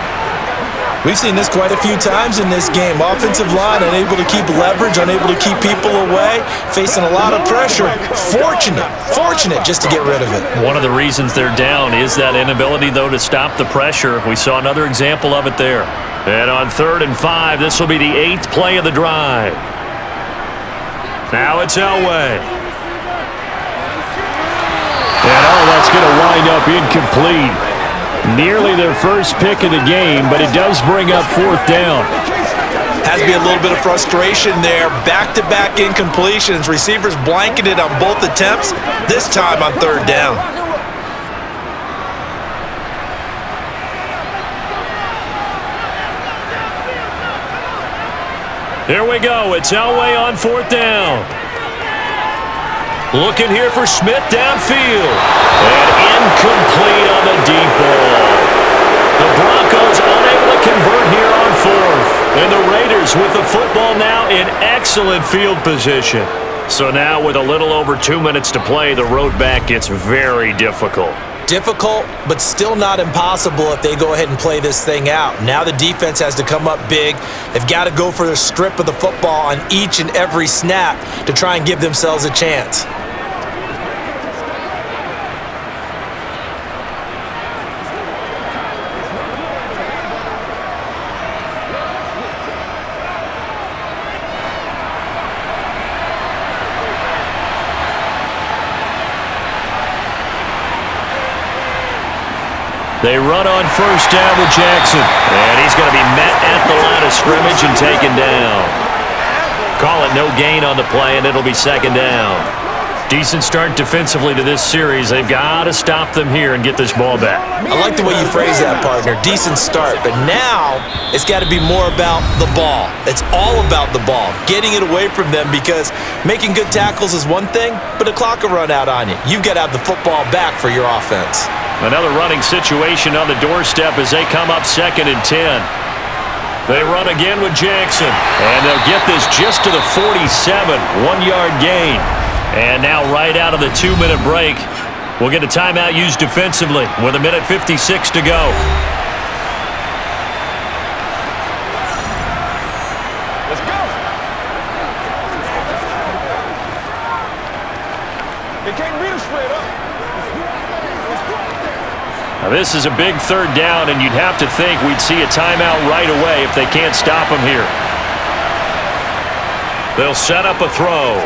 We've seen this quite a few times in this game. Offensive line unable to keep leverage, unable to keep people away, facing a lot of pressure. Fortunate just to get rid of it. One of the reasons they're down is that inability, though, to stop the pressure. We saw another example of it there. And on 3rd and 5, this will be the 8th play of the drive. Now it's Elway. And that's going to wind up incomplete. Nearly their first pick of the game, but it does bring up 4th down. Has to be a little bit of frustration there. Back-to-back incompletions. Receivers blanketed on both attempts, this time on 3rd down. Here we go. It's Elway on 4th down. Looking here for Smith downfield. And incomplete on the deep ball. The Broncos unable to convert here on 4th. And the Raiders with the football now in excellent field position. So now with a little over 2 minutes to play, the road back gets very difficult. Difficult, but still not impossible if they go ahead and play this thing out. Now the defense has to come up big. They've got to go for the strip of the football on each and every snap to try and give themselves a chance. They run on first down with Jackson. And he's going to be met at the line of scrimmage and taken down. Call it no gain on the play, and it'll be 2nd down. Decent start defensively to this series. They've got to stop them here and get this ball back. I like the way you phrase that, partner. Decent start. But now it's got to be more about the ball. It's all about the ball. Getting it away from them, because making good tackles is one thing, but the clock will run out on you. You've got to have the football back for your offense. Another running situation on the doorstep as they come up 2nd and 10. They run again with Jackson. And they'll get this just to the 47. 1-yard gain. And now right out of the 2-minute break, we'll get a timeout used defensively with 1:56 to go. Let's go. They can't beat us straight up. Now this is a big 3rd down, and you'd have to think we'd see a timeout right away if they can't stop them here. They'll set up a throw.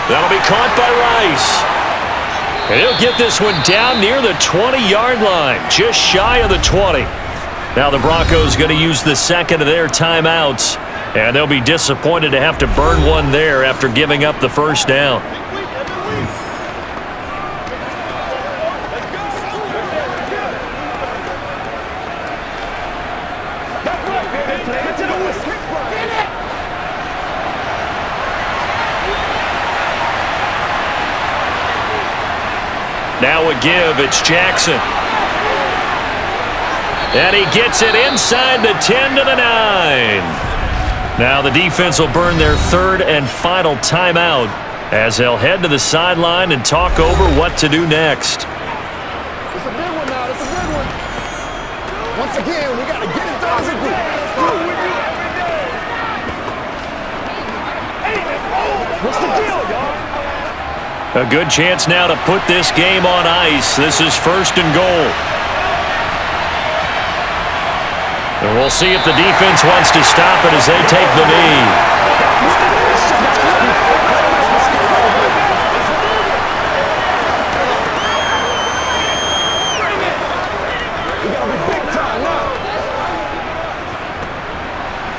That'll be caught by Rice. And he'll get this one down near the 20-yard line, just shy of the 20. Now the Broncos going to use the 2nd of their timeouts, and they'll be disappointed to have to burn one there after giving up the first down. Now a give, it's Jackson. And he gets it inside the 10 to the 9. Now the defense will burn their 3rd and final timeout as they'll head to the sideline and talk over what to do next. It's a big one now. It's a big one. Once again, we got to get it done as a group. What's the deal, y'all? A good chance now to put this game on ice. This is 1st and goal. And we'll see if the defense wants to stop it as they take the knee.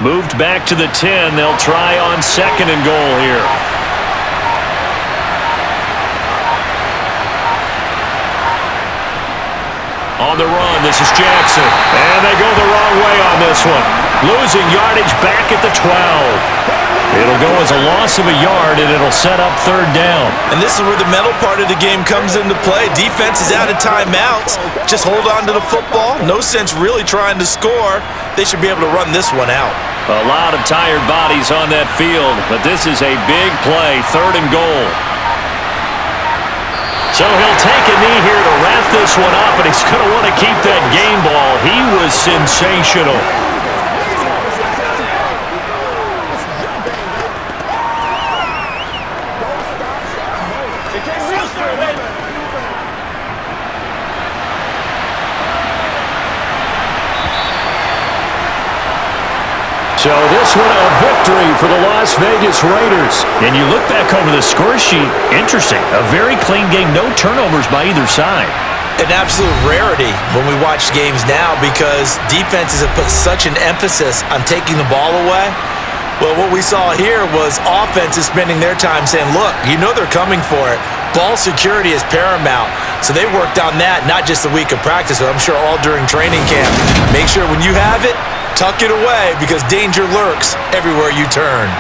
Moved back to the 10. They'll try on 2nd and goal here. On the run, this is Jackson. And they go the wrong way on this one. Losing yardage back at the 12. It'll go as a loss of a yard, and it'll set up 3rd down. And this is where the mental part of the game comes into play. Defense is out of timeouts. Just hold on to the football. No sense really trying to score. They should be able to run this one out. A lot of tired bodies on that field, but this is a big play, 3rd and goal. So he'll take a knee here to wrap this one up, and he's going to want to keep that game ball. He was sensational. So this one a victory for the Las Vegas Raiders. And you look back over the score sheet, interesting. A very clean game, no turnovers by either side. An absolute rarity when we watch games now because defenses have put such an emphasis on taking the ball away. Well, what we saw here was offenses spending their time saying, look, you know they're coming for it. Ball security is paramount. So they worked on that not just a week of practice, but I'm sure all during training camp. Make sure when you have it, tuck it away because danger lurks everywhere you turn.